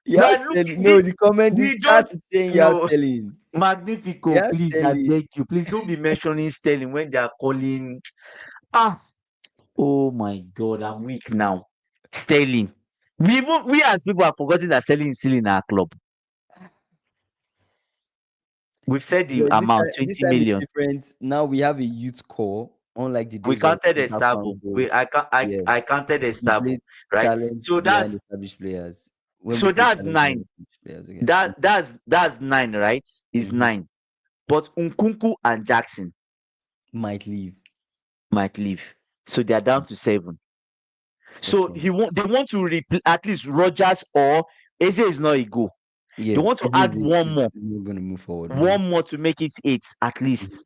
S1: You
S2: We
S1: have
S2: are
S1: Sterling.
S2: looking
S1: No,
S2: this.
S1: the comment, the
S2: We
S1: chat
S2: don't
S1: is saying you have
S2: know.
S1: Sterling. You
S2: Magnifico,
S1: have
S2: please, I
S1: Sterling.
S2: beg you. Please don't be mentioning Sterling when they are calling. Ah, oh my God, I'm weak now. Sterling. We as people have forgotten that Sterling is still in our club. We've said the
S1: But
S2: amount,
S1: this
S2: 20
S1: time is
S2: million.
S1: different. Now we have a youth core, unlike the
S2: We
S1: days of
S2: counted
S1: Inter
S2: Estabo.
S1: Congo.
S2: I
S1: Yeah.
S2: I counted
S1: We
S2: Estabo,
S1: play
S2: right?
S1: talent
S2: So
S1: behind
S2: that's
S1: established players. When we
S2: so
S1: play
S2: that's
S1: talent behind
S2: 9.
S1: established players, okay.
S2: That's 9, right? Is
S1: Mm-hmm.
S2: 9. But Nkunku and Jackson
S1: Might leave.
S2: might leave. So they are down to 7. So
S1: Okay.
S2: they want to at least Rogers or Eze is not a go. They
S1: Yeah.
S2: want to
S1: Is
S2: add one
S1: is
S2: more,
S1: not going to move forward. Mm-hmm.
S2: to make it 8 at least,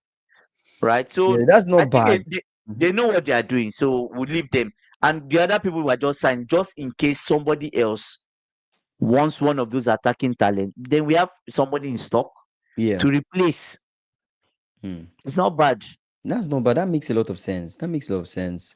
S2: right?
S1: Yeah,
S2: So
S1: that's
S2: I
S1: not
S2: think
S1: bad. Mm-hmm.
S2: they know what they are doing. So we'll leave them. And the other people were just signed just in case somebody else wants one of those attacking talent. Then we have somebody in stock
S1: Yeah.
S2: to replace.
S1: Hmm.
S2: It's not bad.
S1: That's not bad. That makes a lot of sense. That makes a lot of sense.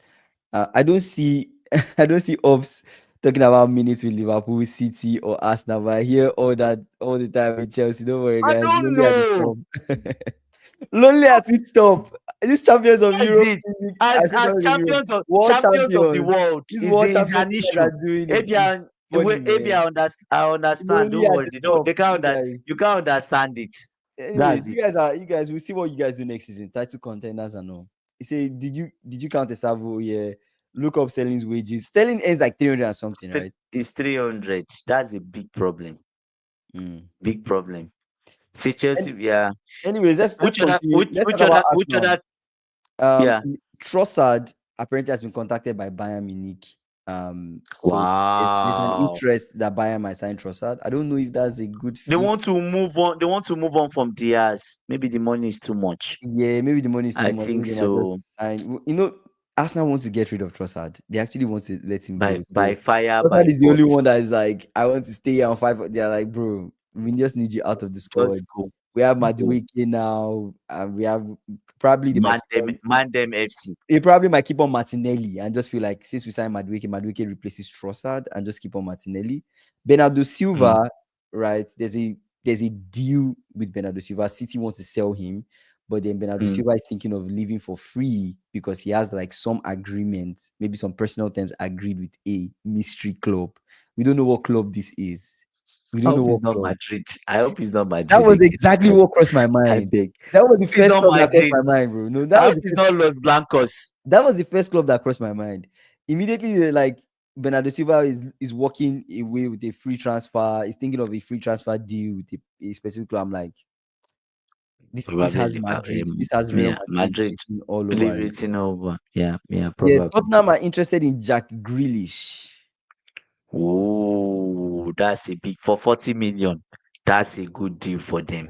S1: I don't see I don't see Ops talking about minutes with Liverpool, City, or Arsenal. But I hear all that all the time with Chelsea. Don't worry,
S2: I
S1: guys.
S2: don't
S1: Lonely at the
S2: know.
S1: top. Lonely at which top? These champions of
S2: That's
S1: Europe,
S2: it.
S1: I
S2: As
S1: say champions of Europe, world
S2: champions of the
S1: champions.
S2: world
S1: These
S2: is
S1: world
S2: is
S1: champions
S2: an
S1: you guys
S2: issue.
S1: are doing is
S2: Ebian
S1: funny,
S2: maybe
S1: man.
S2: I
S1: It's
S2: understand.
S1: only
S2: Don't
S1: at
S2: worry.
S1: the
S2: They don't.
S1: top,
S2: They can't.
S1: you guys.
S2: You can't understand it.
S1: Anyways,
S2: That's it.
S1: you guys, we'll see what you guys do next season. Title contenders and all. You say, did you count the Savo? Yeah. Look up Sterling's wages. Sterling ends like 300 and something, right?
S2: It's 300. That's a big problem.
S1: Mm.
S2: Big problem. See Chelsea.
S1: And
S2: Yeah.
S1: anyways, let's
S2: Which other?
S1: continue. Let's talk
S2: Which
S1: about
S2: other? Which
S1: Arsenal.
S2: other? Yeah.
S1: Trossard apparently has been contacted by Bayern Munich. So there's an
S2: Wow.
S1: interest that Bayern might sign Trossard. I don't know if that's a good
S2: They
S1: fit.
S2: want to move on. They want to move on from Diaz. Maybe the money is too much.
S1: Yeah, maybe the money is too
S2: I
S1: much.
S2: think
S1: Maybe they might just
S2: so.
S1: sign. Arsenal wants to get rid of Trossard. They actually want to let him go.
S2: By
S1: So
S2: fire,
S1: Trossard
S2: by
S1: is the only
S2: force.
S1: one that is like, I want to stay here on five. They're like, bro, we just need you out of the squad.
S2: Just go.
S1: We have
S2: Go.
S1: Madueke now, and we have probably they might keep on,
S2: Man them FC.
S1: they probably might keep on Martinelli and just feel like since we signed Madueke replaces Trossard and just keep on Martinelli. Bernardo
S2: Mm,
S1: Silva, right? There's a deal with Bernardo Silva. City wants to sell him, but then Bernardo
S2: mm.
S1: Silva is thinking of leaving for free because he has like some agreement, maybe some personal terms agreed with a mystery club. We don't know what club this is. We
S2: I
S1: don't know
S2: hope it's
S1: what
S2: not
S1: club.
S2: Madrid. I hope it's not
S1: That
S2: Madrid
S1: was
S2: again.
S1: exactly what crossed my
S2: I
S1: mind.
S2: beg.
S1: That was the
S2: It's
S1: first
S2: not
S1: club that crossed
S2: Madrid.
S1: my mind, bro. No,
S2: I hope it's not Los Blancos.
S1: that was the first club that crossed my mind. Immediately, like Bernardo Silva is walking away with a free transfer. He's thinking of a free transfer deal with a specific club. I'm like, this has
S2: Probably.
S1: Madrid. This has Real
S2: Yeah,
S1: Madrid
S2: Madrid.
S1: written all over
S2: Leave
S1: it.
S2: it in over. Yeah,
S1: Yeah,
S2: probably.
S1: Tottenham are interested in Jack Grealish.
S2: Oh, that's a big for 40 million. That's a good deal for them.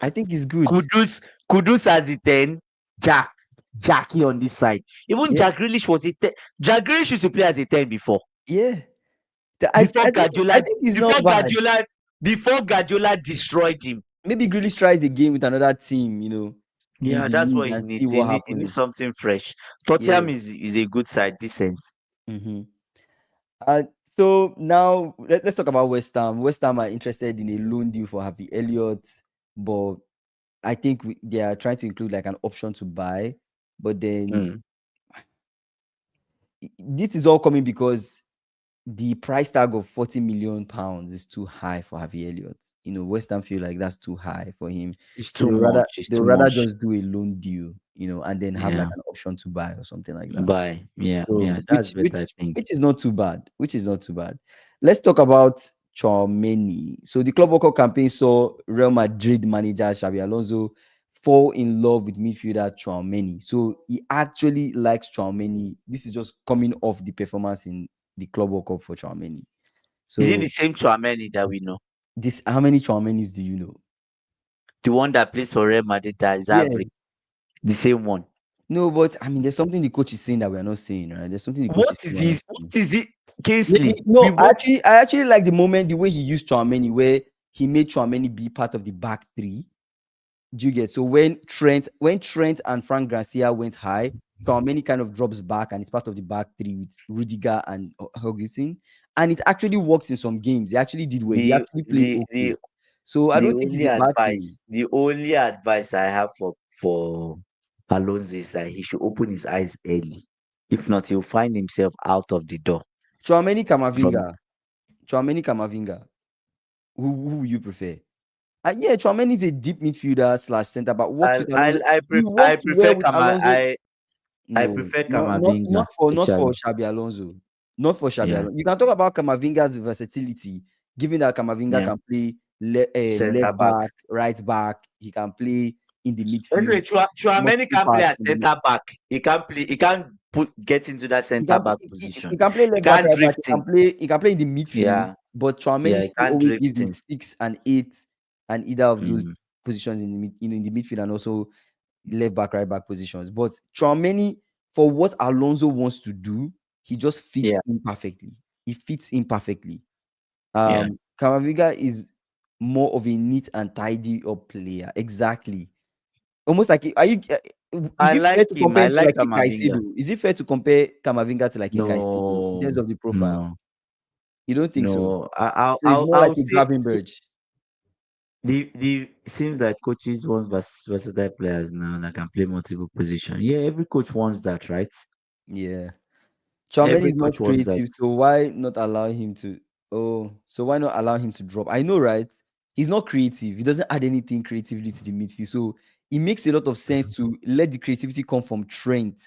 S1: I think it's good.
S2: Kudus as the 10, Jack, Jackie on this side. Even
S1: Yeah,
S2: Jack Grealish was a 10. Jack Grealish used to play as a 10 before.
S1: yeah.
S2: Before
S1: I
S2: Guardiola,
S1: think it's
S2: before
S1: not bad.
S2: Guardiola, before Guardiola destroyed him.
S1: Maybe Grealish tries a game with another team, in
S2: Yeah,
S1: the
S2: that's
S1: league
S2: what he
S1: and see
S2: needs.
S1: what
S2: He needs
S1: happens.
S2: something fresh.
S1: Yeah.
S2: Tottenham is a good side, decent.
S1: Mm-hmm. So now let's talk about West Ham. West Ham are interested in a loan deal for Harvey Elliott, but I think they are trying to include like an option to buy. But then
S2: Mm.
S1: this is all coming because the price tag of 40 million pounds is too high for Harvey Elliott. West Ham feel like that's too high for him.
S2: It's
S1: So
S2: too much. It's
S1: they'll
S2: too
S1: rather
S2: much.
S1: just do a loan deal, and then have like
S2: Yeah.
S1: an option to buy or something like that.
S2: Bye. Yeah.
S1: So
S2: That's better, I think.
S1: which is not too bad. Which is not too bad. Let's talk about Tchouaméni. So the Club World Cup campaign saw Real Madrid manager Xabi Alonso fall in love with midfielder Tchouaméni. So he actually likes Tchouaméni. This is just coming off the performance in the Club World Cup for Tchouaméni.
S2: Is it the
S1: So
S2: same Chouameni that we know?
S1: how many Tchouaménis do you know?
S2: The one that plays for Real Madrid that is
S1: Yeah.
S2: average. The same one.
S1: No, but I mean, there's something the coach is saying that we are not saying, right? There's something the coach is
S2: What
S1: saying.
S2: is
S1: we're not
S2: this? What
S1: saying.
S2: is it?
S1: Yeah,
S2: Kingsley.
S1: no,
S2: We want
S1: I actually like the moment, the way he used Tchouaméni, where he made Tchouaméni be part of the back three. Do you get? So when Trent and Frank Garcia went high, Tchouaméni kind of drops back and it's part of the back three with Rudiger and Hugginson, and it actually worked in some games. He actually did well. He
S2: the
S1: actually played okay.
S2: the
S1: So I
S2: the
S1: don't think it's
S2: only
S1: a bad thing.
S2: advice the only advice I have for Alonso is that he should open his eyes early. If not, he'll find himself out of the door.
S1: Tchouaméni
S2: From
S1: Camavinga, Tchouaméni Camavinga. Who will you prefer? Yeah, Tchouaméni is a deep midfielder slash center back. Works with Alonso. He
S2: I
S1: worked
S2: prefer
S1: well with
S2: Kama
S1: Alonso.
S2: I
S1: No,
S2: prefer
S1: not
S2: Kamavinga
S1: for
S2: actually.
S1: Xabi Alonso. Not for Xabi
S2: Yeah,
S1: Alonso. You can talk about Kamavinga's versatility, given that Kamavinga
S2: yeah.
S1: can play
S2: Center
S1: left
S2: back.
S1: back, right back. He can play in the midfield,
S2: Anyway, Chouameni
S1: multiple
S2: can play
S1: parts
S2: as
S1: in the mid.
S2: center back. He can't play. He can't get into that center back position.
S1: He can play
S2: He
S1: left back,
S2: can't
S1: right back.
S2: drift in.
S1: He can play in the midfield,
S2: Yeah,
S1: but Chouameni
S2: yeah. He
S1: still
S2: can't
S1: always
S2: drift
S1: gives the
S2: in.
S1: 6 and 8 and either of those
S2: Mm.
S1: positions in the in the midfield and also left back, right back positions. But Tchouaméni, for what Alonso wants to do, he just fits
S2: Yeah,
S1: in perfectly. He fits in perfectly.
S2: yeah.
S1: Camavinga is more of a neat and tidy up player. Exactly. Almost like are you? Is
S2: I
S1: it fair
S2: like
S1: to
S2: him.
S1: compare
S2: I
S1: him to
S2: like
S1: like a
S2: Kamavinga.
S1: Caicedo? Is it fair to compare Camavinga to like a Caicedo in
S2: No,
S1: terms of the profile?
S2: no,
S1: You don't think so?
S2: no.
S1: So it's more like
S2: I'll
S1: a
S2: say
S1: Gravenberch.
S2: the seems like coaches want versatile players now that can play multiple positions. Yeah, every coach wants that, right?
S1: Yeah. Tchouaméni
S2: Every
S1: is not
S2: coach wants that.
S1: creative, so why not allow him to? Oh, so why not allow him to drop? I know, right? He's not creative. He doesn't add anything creatively to the midfield. So it makes a lot of sense to let the creativity come from Trent,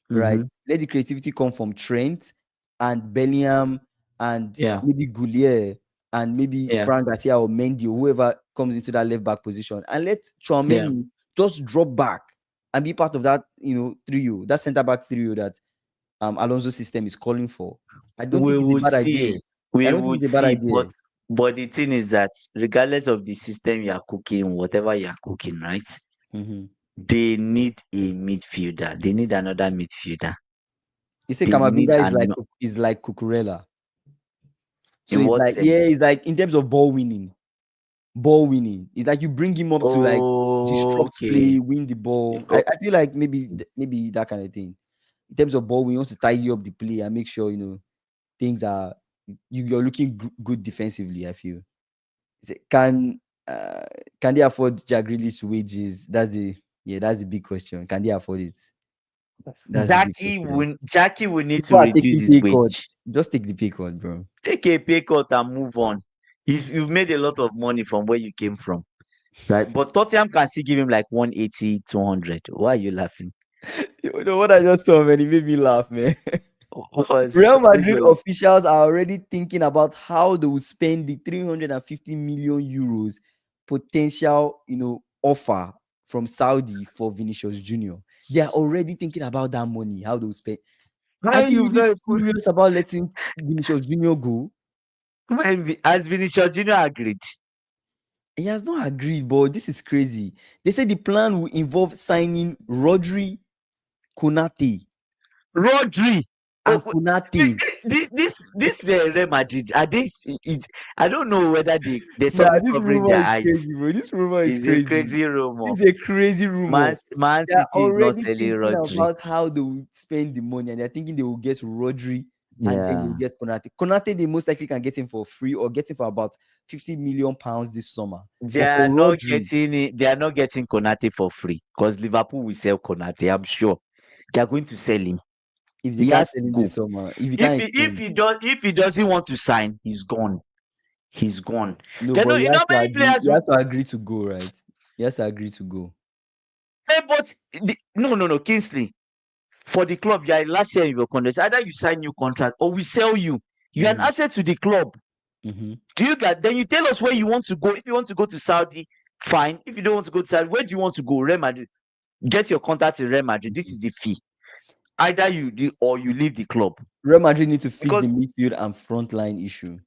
S1: right?
S2: Mm-hmm.
S1: Let the creativity come from Trent and Bellingham and
S2: Yeah,
S1: maybe Goulier and maybe
S2: yeah,
S1: Frank Garcia or Mendy or whoever comes into that left back position, and let
S2: yeah.
S1: Chouameni just drop back and be part of that, trio, that centre back trio that Alonso's system is calling for. I don't
S2: We
S1: think it's a
S2: will
S1: bad idea.
S2: see.
S1: I
S2: We
S1: don't think
S2: would
S1: it's a bad
S2: see. But
S1: idea.
S2: the thing is that regardless of the system you are cooking, whatever you are cooking, right?
S1: Mm-hmm.
S2: They need a midfielder. They need another midfielder.
S1: You say
S2: They need
S1: Kamavinga is
S2: an
S1: like Cucurella. So
S2: in
S1: it's
S2: what
S1: like, yeah,
S2: sense?
S1: it's like in terms of ball winning. Ball winning. It's like you bring him up to like disrupt
S2: Okay.
S1: play, win the ball. I,
S2: Oh,
S1: I feel like maybe that kind of thing. In terms of ball, we want to tidy up the play and make sure things are you're looking good defensively. I feel. Uh, can they afford Jack Grealish's wages? That's the big question. Can they afford it? That's the big question.
S2: Jackie will need to
S1: People are
S2: reduce
S1: taking
S2: his
S1: pay cut.
S2: wage.
S1: Just take the pay cut, bro.
S2: Take a pay cut and move on. If you've made a lot of money from where you came from, right? But Tottenham can still give him like 180, 200. Why are you laughing?
S1: You know what I just saw, man? It made me laugh, man.
S2: Because
S1: Real Madrid
S2: because
S1: officials are already thinking about how they will spend the 350 million euros potential, offer from Saudi for Vinicius Junior. They are already thinking about that money, how they will spend. Are
S2: why
S1: they
S2: you've
S1: really
S2: not put
S1: serious about letting Vinicius Junior go?
S2: as Vinicius Junior agreed.
S1: He has not agreed, but this is crazy. They say the plan will involve signing Rodri, Konate,
S2: Rodri.
S1: and
S2: Oh,
S1: Konate.
S2: this Real Madrid. Are they? Is I don't know whether there's
S1: Nah,
S2: something
S1: this
S2: covering
S1: rumor
S2: their
S1: is
S2: eyes.
S1: crazy, bro. This rumor is
S2: It's a
S1: crazy.
S2: crazy rumor.
S1: This is a crazy rumor.
S2: Man
S1: They are
S2: City is not
S1: already
S2: selling
S1: thinking
S2: Rodri.
S1: about how they will spend the money, and they're thinking they will get Rodri and then they'll
S2: Yeah.
S1: get Konate. Konate, they most likely can get him for free or get him for about 50 million pounds this summer.
S2: They
S1: But
S2: are
S1: for
S2: not
S1: Rodri,
S2: getting it. They are not getting Konate for free because Liverpool will sell Konate. I'm sure they are going to sell him.
S1: if they
S2: He
S1: can't
S2: has
S1: sell
S2: to
S1: him
S2: go.
S1: this summer, if he can't extend,
S2: If he doesn't want to sign, he's gone. He's gone.
S1: no,
S2: You
S1: but
S2: know,
S1: he
S2: you
S1: has
S2: know
S1: to
S2: many
S1: agree.
S2: players
S1: He
S2: who
S1: has to agree to go, right? He has to agree to go.
S2: but no, Kingsley. For the club, you are last year in your contract. Either you sign new contract or we sell you. You're an
S1: Mm-hmm.
S2: asset to the club.
S1: Mm-hmm.
S2: Do you get then you tell us where you want to go? If you want to go to Saudi, fine. If you don't want to go to Saudi, where do you want to go? Real Madrid. Get your contact in Real Madrid. This is the fee. Either you do or you leave the club.
S1: Real Madrid need to fix the
S2: Because
S1: midfield and frontline issue.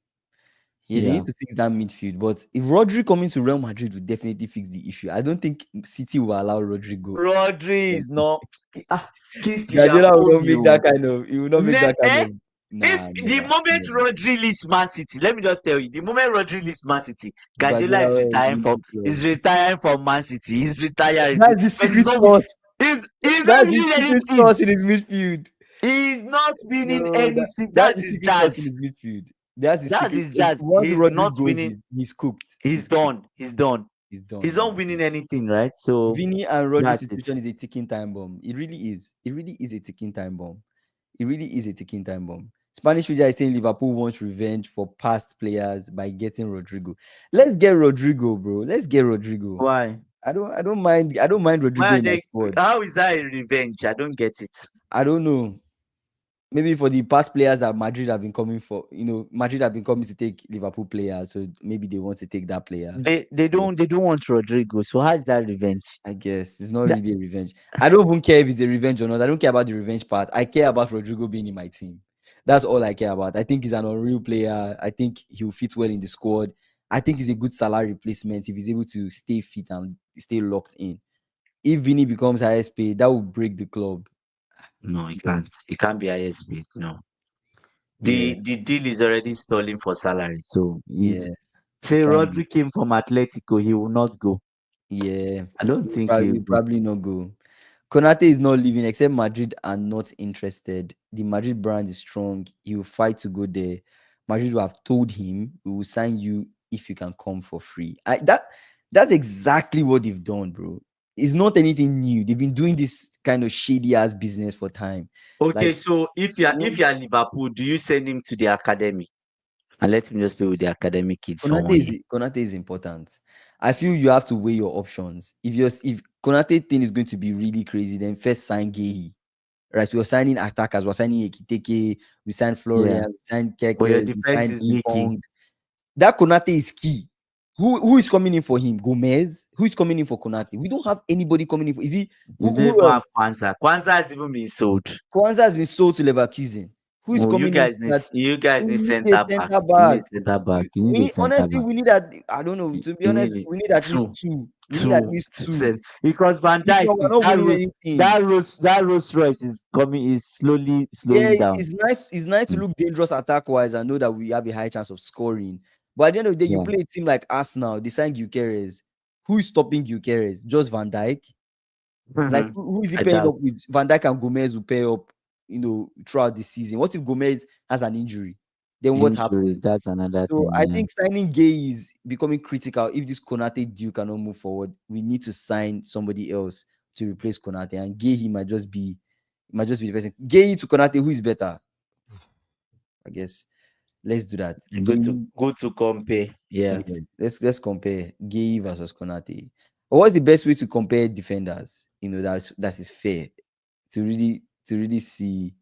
S1: Yeah, they
S2: yeah,
S1: need to fix that midfield. But if Rodri coming to Real Madrid will definitely fix the issue. I don't think City will allow Rodri go.
S2: Rodri is not Kingsley, you have
S1: Guardiola will
S2: told
S1: not
S2: me.
S1: make
S2: Oh.
S1: that kind of. He will not make that kind of.
S2: If
S1: Nah,
S2: the
S1: never,
S2: moment
S1: never.
S2: Rodri leaves Man City, let me just tell you, the moment Rodri leaves Man City, Guardiola
S1: Guardiola will leave the
S2: is
S1: club.
S2: retiring from Man City. He's retiring
S1: That's the
S2: because he's
S1: secret
S2: not
S1: sauce.
S2: he's not
S1: That's the
S2: winning
S1: secret
S2: anything.
S1: sauce in his midfield.
S2: He's not winning
S1: No,
S2: anything.
S1: that's
S2: That's
S1: the
S2: his
S1: secret sauce in
S2: jazz.
S1: his midfield. That's the
S2: That's
S1: secret.
S2: his jazz.
S1: Once
S2: He's
S1: Rodri
S2: not
S1: goes,
S2: winning.
S1: he's cooked.
S2: He's
S1: He's cooked.
S2: done. He's done.
S1: He's done.
S2: He's
S1: Yeah.
S2: not winning anything, right? So
S1: Vini and Rodri's
S2: that's it.
S1: situation is a ticking time bomb. It really is. It really is a ticking time bomb. It really is a ticking time bomb. Spanish media is saying Liverpool wants revenge for past players by getting Rodrigo. Let's get Rodrigo, bro. Let's get Rodrigo.
S2: Why?
S1: I don't mind
S2: Why
S1: Rodrigo
S2: are
S1: in my
S2: they?
S1: squad.
S2: How is that a revenge? I don't get it.
S1: I don't know. Maybe for the past players that Madrid have been coming for, Madrid have been coming to take Liverpool players, so maybe they want to take that player.
S2: They don't want Rodrigo. So how is that revenge?
S1: I guess it's not
S2: That,
S1: really a revenge. I don't even care if it's a revenge or not. I don't care about the revenge part. I care about Rodrigo being in my team. That's all I care about. I think he's an unreal player. I think he'll fit well in the squad. I think he's a good salary replacement if he's able to stay fit and stay locked in. If Vinny becomes highest paid, that will break the club.
S2: no, it can't. It can't be ISB. No.
S1: Yeah,
S2: The deal is already stalling for salary. So
S1: yeah, it
S2: say
S1: can be.
S2: Rodri came from Atletico, he will not go.
S1: Yeah,
S2: I don't think he'll
S1: you
S2: go.
S1: probably not go. Konate is not leaving, except Madrid are not interested. The Madrid brand is strong. He will fight to go there. Madrid will have told him, "We will sign you if you can come for free." That's exactly what they've done, bro. It's not anything new. They've been doing this kind of shady ass business for time.
S2: Okay,
S1: Like,
S2: so if
S1: when
S2: you're Liverpool, do you send him to the academy? and let him just play with the academic kids for 1 year.
S1: Konate is important. I feel you have to weigh your options. If Konate thing is going to be really crazy, then first sign Gehi. Right, we are signing attackers. We're signing Ekitike. We signed
S2: Yeah,
S1: Florian. We signed
S2: but your
S1: Keke. We
S2: defense
S1: signed
S2: is leaking.
S1: Impong. That Konate is key. Who is coming in for him? Gomez. Who is coming in for Konate? We don't have anybody coming in for. Is he?
S2: You don't
S1: Who
S2: even have
S1: else?
S2: Kwanzaa. Kwanzaa has even been sold.
S1: Kwanzaa has been sold to Leverkusen. Who is
S2: Oh,
S1: coming in? That
S2: you guys
S1: we
S2: need
S1: need a
S2: center back.
S1: center
S2: You need
S1: back.
S2: center back. You
S1: We
S2: need a
S1: need,
S2: center
S1: honestly,
S2: back.
S1: we need that. I don't know. To be
S2: You
S1: honest,
S2: need
S1: we need at least
S2: two,
S1: two. We need at
S2: two,
S1: least two.
S2: 2%. Because Van
S1: If
S2: Dijk
S1: not, we're
S2: is
S1: not winning anything.
S2: that Rolls Royce is coming is slowly
S1: Yeah,
S2: slowing down.
S1: it's nice. It's nice to
S2: Mm.
S1: look dangerous attack wise and know that we have a high chance of scoring. But at the end of the day, you
S2: Yeah.
S1: play a team like Arsenal. They sign Gyokeres. Who is stopping Gyokeres? Just Van Dijk. Like who is he
S2: I
S1: pairing
S2: doubt.
S1: up with? Van Dijk and Gomez will pair up. Throughout the season. What if Gomez has an injury? Then what
S2: Injury,
S1: happens?
S2: that's another
S1: So
S2: thing.
S1: I
S2: Yeah.
S1: think signing Gay is becoming critical. If this Konate deal cannot move forward, we need to sign somebody else to replace Konate. And Gay he might just be the person. Gay to Konate, who is better? I guess let's do that.
S2: Good to
S1: Gay,
S2: compare. Yeah.
S1: yeah, let's compare Gay versus Konate. But what's the best way to compare defenders? That is fair to really see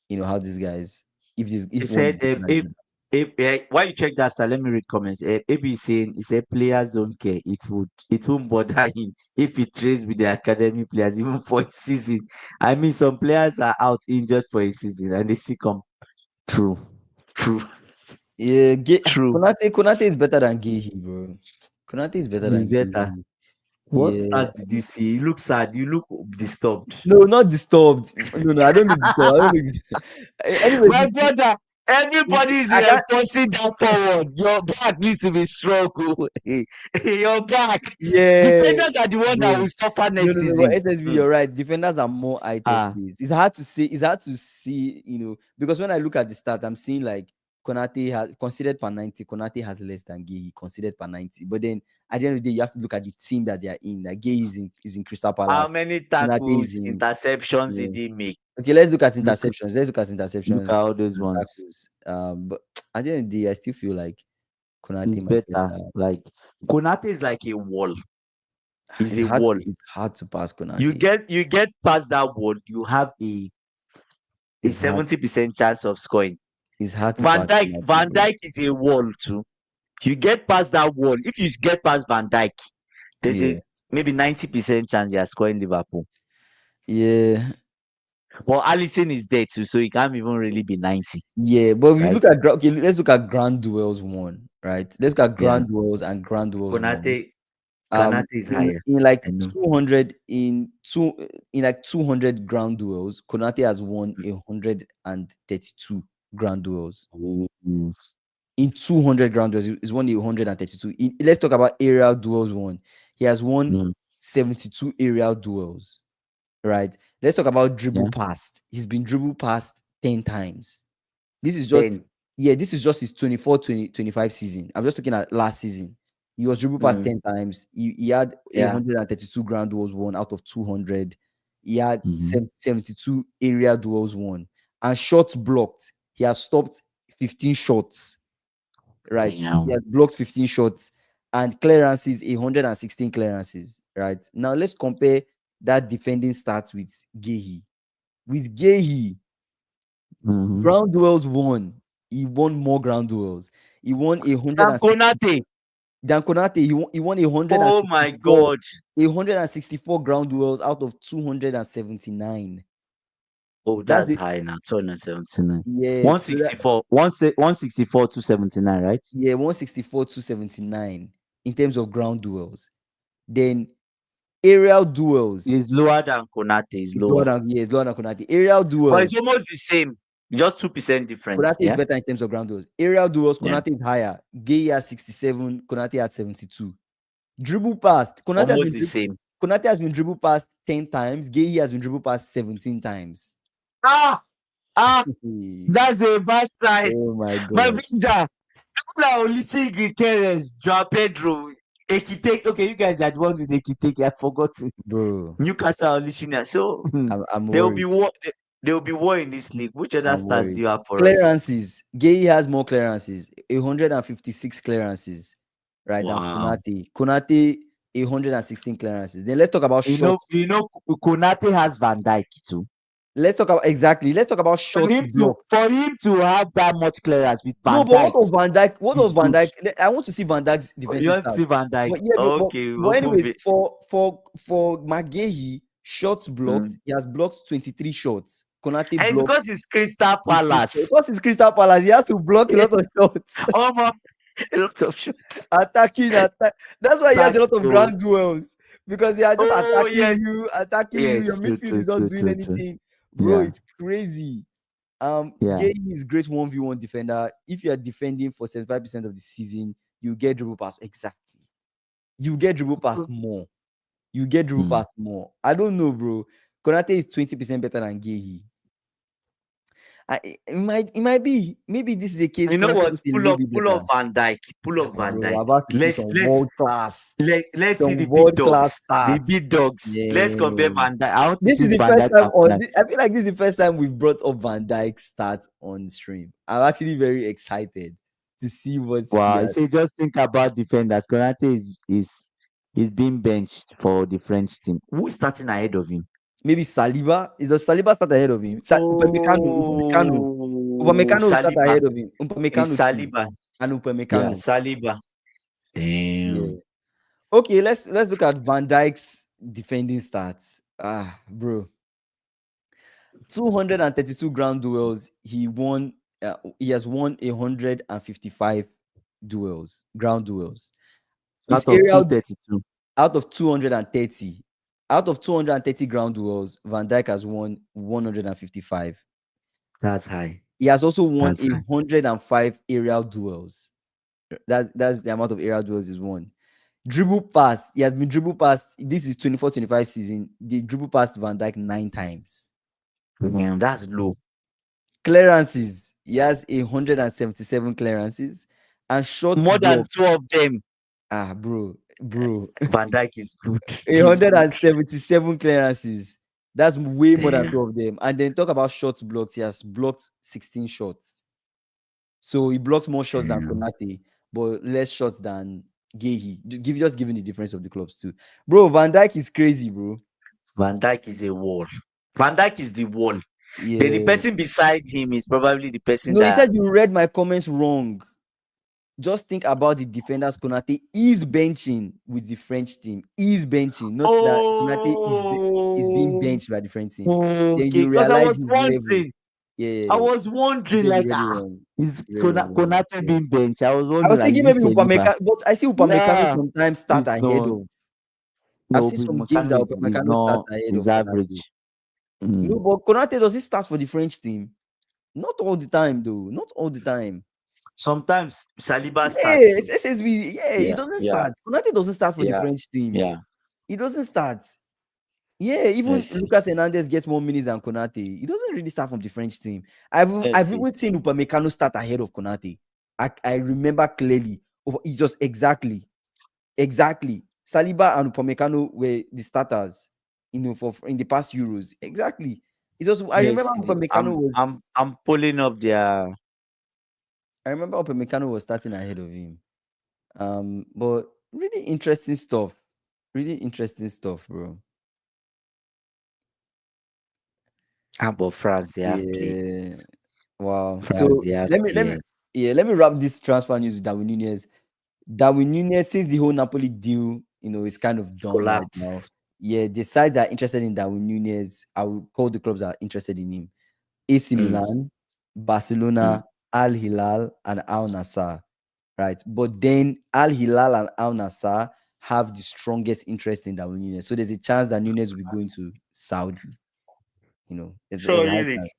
S1: how these guys
S2: He
S1: if one is
S2: said,
S1: better than the other.
S2: why you check that star? Let me read comments. AB is saying, he said players don't care. It won't bother him if he trains with the academy players even for a season. I mean, some players are out injured for a season and they still come. True, true,
S1: Yeah,
S2: true.
S1: Konate is better than Gehi, bro. Konate is better
S2: He's
S1: than
S2: better.
S1: Gehi.
S2: What
S1: Yeah.
S2: stats did you see? You look sad. You look disturbed.
S1: No, not disturbed. No, I don't look disturbed. I don't look. Anyway,
S2: My brother, everybody is
S1: I can't.
S2: reinforcing that forward. Your back needs to be strong. Oh. Your back.
S1: Yeah,
S2: Defenders are the one that
S1: bro.
S2: will suffer
S1: No,
S2: next
S1: no, no. But
S2: season.
S1: SSB, you're right. Defenders are more eye test
S2: Ah,
S1: based. It's hard to say. It's hard to see. Because when I look at the stat, I'm seeing like Konate has considered per 90. Konate has less than Gay considered per 90. But then at the end of the day, you have to look at the team that they are in. Like Gay is in Crystal
S2: how
S1: Palace.
S2: many
S1: Konate is
S2: tackles,
S1: in.
S2: interceptions
S1: Yeah.
S2: did he make?
S1: Okay, let's look at
S2: Look,
S1: interceptions. Let's look at
S2: look at
S1: interceptions
S2: all those
S1: and
S2: ones.
S1: tackles. But at the end of the day, I still feel like
S2: It's
S1: Konate might get
S2: better. Like Konate is like a wall. He's a wall.
S1: it's hard to pass
S2: You
S1: Konate.
S2: get past that wall, you have a
S1: It's hard.
S2: 70% chance of scoring.
S1: It's hard to pass Konate,
S2: Van
S1: bro.
S2: Dijk is a wall too. You get past that wall. If you get past Van Dijk, there's
S1: Yeah,
S2: a maybe 90% chance you are scoring Liverpool.
S1: yeah,
S2: But Alisson is there too, so it can't even really be 90,
S1: yeah. But if you
S2: right?
S1: look at okay, let's look at grand duels one, right? Let's look at
S2: Yeah.
S1: grand duels and grand duels one.
S2: Konate, Konate is
S1: In,
S2: higher.
S1: in like
S2: I know.
S1: 200 in like 200 ground duels, Konate has won 132 ground duels.
S2: Ooh.
S1: In 200 ground duels, he's won 132. Let's talk about aerial duels one. He has won
S2: Mm,
S1: 72 aerial duels, right? Let's talk about dribble
S2: yeah.
S1: past. He's been dribble past 10 times. This is just,
S2: Then
S1: yeah, this is just his 24-25 season. I'm just looking at last season. He was dribble past
S2: mm,
S1: 10 times. He had
S2: yeah.
S1: 132 ground duels won out of 200. He had
S2: Mm-hmm.
S1: 72 area duels won. And shots blocked. He has stopped 15 shots, right? He
S2: Damn.
S1: has blocked 15 shots and clearances, 116 clearances, right? Now let's compare that defending stats with Gehi. With Gehi,
S2: Mm-hmm.
S1: ground duels won. He won more ground duels. He won
S2: And
S1: 160
S2: Konate.
S1: than Konate. He won
S2: Oh my God.
S1: 164 ground duels out of 279.
S2: Oh,
S1: That's
S2: that's
S1: it.
S2: high now. 279.
S1: Yeah. So that
S2: 164. 164 to 79, right?
S1: yeah, 164 279 in terms of ground duels. Then aerial duels
S2: Is lower than Konate. Is lower.
S1: is lower than Konate. Aerial
S2: But it's
S1: duels.
S2: almost the same. Just 2% difference.
S1: Konate is
S2: Yeah.
S1: better in terms of ground duels. Aerial duels,
S2: Yeah.
S1: Konate is higher. Gay at 67, Konate at 72. Dribble past.
S2: Almost the same.
S1: Konate has been dribble past 10 times. Gay has been dribble past 17 times.
S2: Ah, ah, that's a bad sign.
S1: Oh my
S2: My
S1: god.
S2: brother, now Olichi Gyokeres, Joao Pedro, Ekitike. Okay, you guys are the ones with Ekitike. I forgot it.
S1: Bro,
S2: Newcastle are Olichina. So
S1: I'm
S2: there will be
S1: worried.
S2: war. there will be war in this league. Which other
S1: I'm
S2: stats do
S1: worried.
S2: you have for us?
S1: Clearances. Gay has more clearances. 156 clearances, right? Than
S2: Wow.
S1: Konate. Konate, 116 clearances. Then let's talk about shots.
S2: Konate has Van Dijk too.
S1: Let's talk about exactly. Let's talk about shots blocked.
S2: For him to have that much clearance with
S1: No,
S2: Van
S1: but what
S2: Dijk
S1: of Van Dijk? What of
S2: is
S1: Van
S2: good.
S1: Dijk? I want to see Van Dijk's
S2: You
S1: defensive
S2: want to
S1: stats.
S2: see Van Dijk?
S1: But yeah,
S2: Okay,
S1: but
S2: open
S1: anyways,
S2: it.
S1: for McGahey, shots blocked.
S2: Mm.
S1: He has blocked 23 shots. Konate
S2: And
S1: blocked
S2: because it's Crystal
S1: 18 shots.
S2: Palace,
S1: Because it's Crystal Palace, he has to block a lot of shots.
S2: almost a lot of shots.
S1: Attacking, attack. That's why he has a
S2: Thank
S1: lot of
S2: you.
S1: ground duels because they are just
S2: Oh
S1: attacking
S2: yes,
S1: you, attacking you. Your
S2: yes, true,
S1: midfield
S2: true,
S1: is not
S2: true,
S1: doing
S2: true, true.
S1: anything, bro.
S2: Yeah,
S1: It's crazy.
S2: yeah.
S1: Gay is great 1v1 defender. If you are defending for 75% of the season, you get dribble pass. Exactly. You get dribble pass more. You get dribble
S2: Mm.
S1: pass more. I don't know, bro. Konate is 20% better than Gay. It might be. Maybe this is a case
S2: You know
S1: Konate
S2: what?
S1: is a little bit
S2: Pull
S1: better.
S2: up Van Dijk. Pull up Van
S1: Bro,
S2: Dijk.
S1: we're about to see
S2: Let's
S1: some
S2: let's
S1: world class.
S2: let's see the
S1: Some
S2: big
S1: world
S2: dogs.
S1: class
S2: The
S1: stats.
S2: big dogs. Let's compare
S1: Yeah.
S2: Van Dijk. I want to
S1: This
S2: see
S1: is the
S2: Van
S1: first
S2: Dijk
S1: time
S2: and Konate.
S1: I feel like this is the first time we've brought up Van Dijk stats on stream. I'm actually very excited to see what he
S2: Wow, you
S1: has.
S2: say just think about defenders. Konate is being benched for the French team. Who is starting ahead of him?
S1: Maybe Saliba. Is the Saliba start ahead of him? Upamecano.
S2: Oh,
S1: Upamecano will start
S2: Saliba.
S1: ahead of him.
S2: It's
S1: Upamecano too.
S2: Saliba.
S1: And
S2: Yeah,
S1: Upamecano.
S2: Saliba.
S1: Yeah.
S2: Damn.
S1: Okay, let's look at Van Dijk's defending stats. Bro. 232 ground duels. He has won 155 duels, ground duels. His
S2: Out of
S1: aerial
S2: 232.
S1: out of 230. Out of 230 ground duels, Van Dijk has won 155.
S2: That's high.
S1: He has also won
S2: That's high.
S1: 105 aerial duels. That's the amount of aerial duels he's won. Dribble pass. He has been dribble pass. This is 24-25 season. The dribble passed Van Dijk 9 times.
S2: Damn, that's low.
S1: Clearances. He has 177 clearances. And shots
S2: More than
S1: blocked.
S2: two of them.
S1: Bro.
S2: Van Dijk is good. He's good.
S1: 177 clearances. That's way more than
S2: Damn.
S1: 2 of them. And then talk about shots blocked. He has blocked 16 shots. So he blocks more shots than
S2: Damn.
S1: Konate, but less shots than Gehi. Just giving the difference of the clubs too. Bro, Van Dijk is crazy, bro.
S2: Van Dijk is a wall. Van Dijk is the wall.
S1: Yeah.
S2: Then the person beside him is probably the person
S1: No, you
S2: that
S1: said you read my comments wrong. Just think about the defenders Konate is benching with the French team. Is benching, not that Konate is being benched by the French team. Then
S2: okay,
S1: you
S2: because I
S1: realize
S2: was
S1: his level.
S2: wondering.
S1: Yeah.
S2: I was
S1: You
S2: wondering,
S1: said you
S2: like,
S1: read it wrong.
S2: is
S1: You read it wrong.
S2: Konate
S1: Yeah.
S2: being benched? I was
S1: I
S2: wondering,
S1: was
S2: like,
S1: thinking
S2: is this
S1: maybe
S2: Saliba?
S1: Upamecano, but I see Upamecano
S2: Nah,
S1: sometimes start
S2: he's
S1: ahead
S2: not.
S1: of. I've
S2: No,
S1: seen some games
S2: Mokano
S1: that
S2: is
S1: Upamecano starts
S2: not.
S1: ahead
S2: He's
S1: of Konate.
S2: average.
S1: No, but Konate does he start for the French team? Not all the time, though. Not all the time.
S2: Sometimes Saliba
S1: Yeah,
S2: starts too.
S1: it's SSB. Yeah, he
S2: Yeah,
S1: doesn't
S2: yeah,
S1: start. Konate doesn't start for the
S2: yeah,
S1: French team.
S2: yeah.
S1: He doesn't start. Yeah, even
S2: Let's see.
S1: Lucas Hernandez gets more minutes than Konate. He doesn't really start from the French team. I've
S2: Let's see.
S1: even seen Upamecano start ahead of Konate. I remember clearly. It's just exactly. Saliba and Upamecano were the starters, for in the past Euros. Exactly. It was. I remember
S2: Let's see.
S1: Upamecano was.
S2: I'm pulling up their.
S1: I remember Upamecano was starting ahead of him. But really interesting stuff. Really interesting stuff, bro.
S2: But France, they have players.
S1: Yeah. Wow.
S2: France,
S1: So
S2: they have
S1: let me
S2: players.
S1: let me wrap this transfer news with Darwin Nunez. Darwin Nunez, since the whole Napoli deal, is kind of done right now.
S2: Collapse.
S1: Yeah, the sides that are interested in Darwin Nunez, I will call the clubs that are interested in him. AC
S2: Mm,
S1: Milan,
S2: mm.
S1: Barcelona, Al Hilal, and Al Nassr. Right. But then Al Hilal and Al Nassr have the strongest interest in Darwin Nunez. So there's a chance that Nunez will be going to Saudi. There's
S2: So
S1: a high
S2: really,
S1: chance.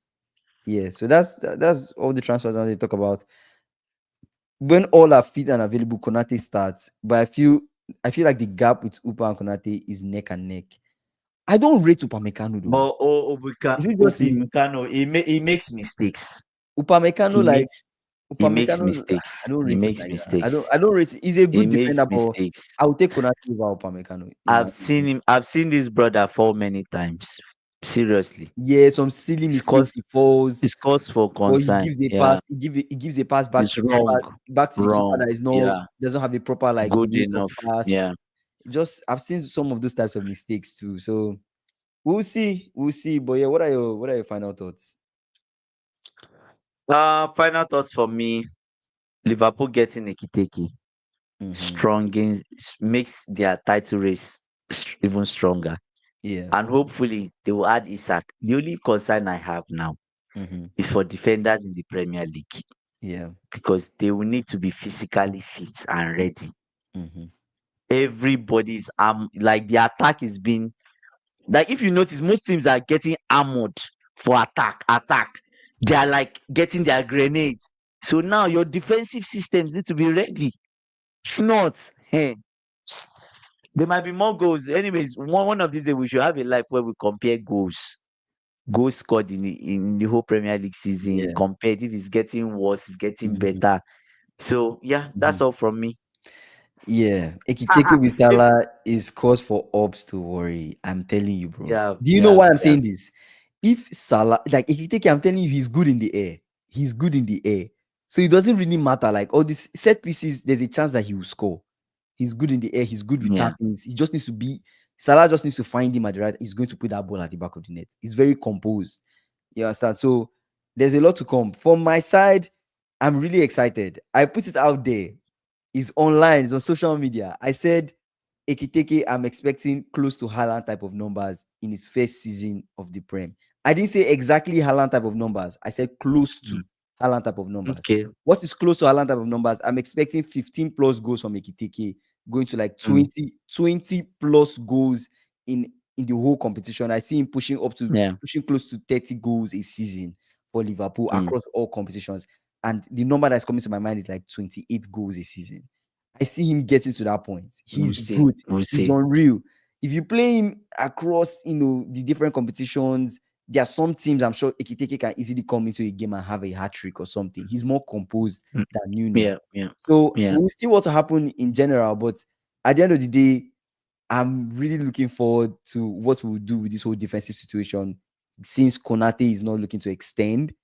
S1: Yeah, so that's all the transfers that they talk about. When all are fit and available, Konate starts. But I feel like the gap with Upa and Konate is neck and neck. I don't rate Upamecano though.
S2: but
S1: Is it just me?
S2: Upamecano, he makes mistakes.
S1: Upamecano,
S2: He
S1: like
S2: makes he makes
S1: Upamecano, I
S2: mistakes.
S1: don't
S2: He
S1: rate him
S2: makes
S1: like that.
S2: mistakes.
S1: I don't rate him. He's a
S2: He
S1: good defender,
S2: makes
S1: but
S2: mistakes.
S1: I will take Konate over Upamecano in my opinion.
S2: I've seen this brother fall many times. Seriously,
S1: Yeah, some silly
S2: it's
S1: mistakes
S2: cause
S1: he falls,
S2: it's cause for
S1: or he
S2: concern.
S1: gives a pass.
S2: Yeah,
S1: He gives a pass back
S2: it's
S1: to keeper,
S2: wrong,
S1: back to the keeper
S2: wrong.
S1: that is not
S2: Yeah,
S1: doesn't have a proper like
S2: good
S1: weight of
S2: enough.
S1: pass.
S2: Yeah.
S1: Just I've seen some of those types of mistakes too. So we'll see, we'll see. But yeah, what are your final thoughts?
S2: Final thoughts for me: Liverpool getting Ekiteke
S1: Mm-hmm.
S2: strong makes their title race even stronger,
S1: Yeah.
S2: and hopefully they will add Isak. The only concern I have now
S1: Mm-hmm.
S2: is for defenders in the Premier League,
S1: Yeah.
S2: because they will need to be physically fit and ready.
S1: Mm-hmm.
S2: Everybody's like the attack is being like, if you notice, most teams are getting armored for attack. They are like getting their grenades. So now your defensive systems need to be ready. If not, there might be more goals. Anyways, one of these days we should have a live where we compare goals scored in the whole Premier League season,
S1: Yeah.
S2: compared if it's getting worse, it's getting
S1: Mm-hmm.
S2: better. So yeah,
S1: Mm-hmm.
S2: that's all from me.
S1: Yeah, Ekitike with
S2: If
S1: Salah is cause for ops to worry. I'm telling you, bro.
S2: yeah,
S1: Do you know
S2: yeah,
S1: why I'm
S2: yeah,
S1: saying this? If Salah, like Ekitike, I'm telling you, he's good in the air. He's good in the air. So it doesn't really matter. Like all these set pieces, there's a chance that he will score. He's good in the air. He's good with
S2: yeah,
S1: tappings. He just needs to be. Salah just needs to find him at the right. He's going to put that ball at the back of the net. He's very composed. You understand? So there's a lot to come. From my side, I'm really excited. I put it out there. It's online, it's on social media. I said Ekiteke, I'm expecting close to Haaland type of numbers in his first season of the Prem. I didn't say exactly Haaland type of numbers. I said close to
S2: mm,
S1: Haaland type of numbers.
S2: okay,
S1: What is close to Haaland type of numbers? I'm expecting 15 plus goals from Ekiteke, going to like
S2: mm,
S1: 20 plus goals in the whole competition. I see him
S2: yeah,
S1: pushing close to 30 goals a season for Liverpool
S2: mm,
S1: across all competitions. And the number that's coming to my mind is like 28 goals a season. I see him getting to that point.
S2: we'll
S1: He's
S2: see,
S1: good.
S2: we'll
S1: He's
S2: see.
S1: unreal. If you play him across, the different competitions, there are some teams I'm sure Ekiteke can easily come into a game and have a hat trick or something. He's more composed
S2: Mm,
S1: than Nunes.
S2: yeah, yeah,
S1: So
S2: yeah,
S1: we'll see what will happen in general. But at the end of the day, I'm really looking forward to what we'll do with this whole defensive situation. Since Konate is not looking to extend,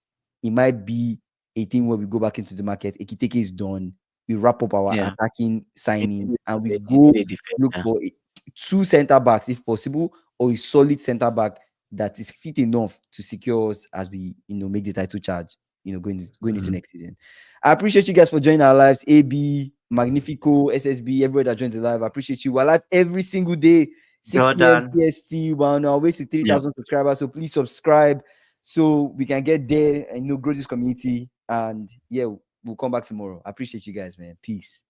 S1: it might be a thing where we go back into the market. Ekiteke is done. We wrap up our
S2: yeah.
S1: attacking signings and we
S2: You
S1: go
S2: need a
S1: look
S2: defender.
S1: for two center backs if possible, or a solid center back that is fit enough to secure us as we make the title charge. Going into
S2: Mm.
S1: next season. I appreciate you guys for joining our lives. AB, Magnifico, SSB, everybody that joins the live. I appreciate you. We're live every single day, 6 p.m.
S2: Jordan,
S1: PST. We're on our way to
S2: yeah.
S1: 3,000 subscribers. So please subscribe so we can get there and grow this community. And yeah, we'll come back tomorrow. I appreciate you guys, man. Peace.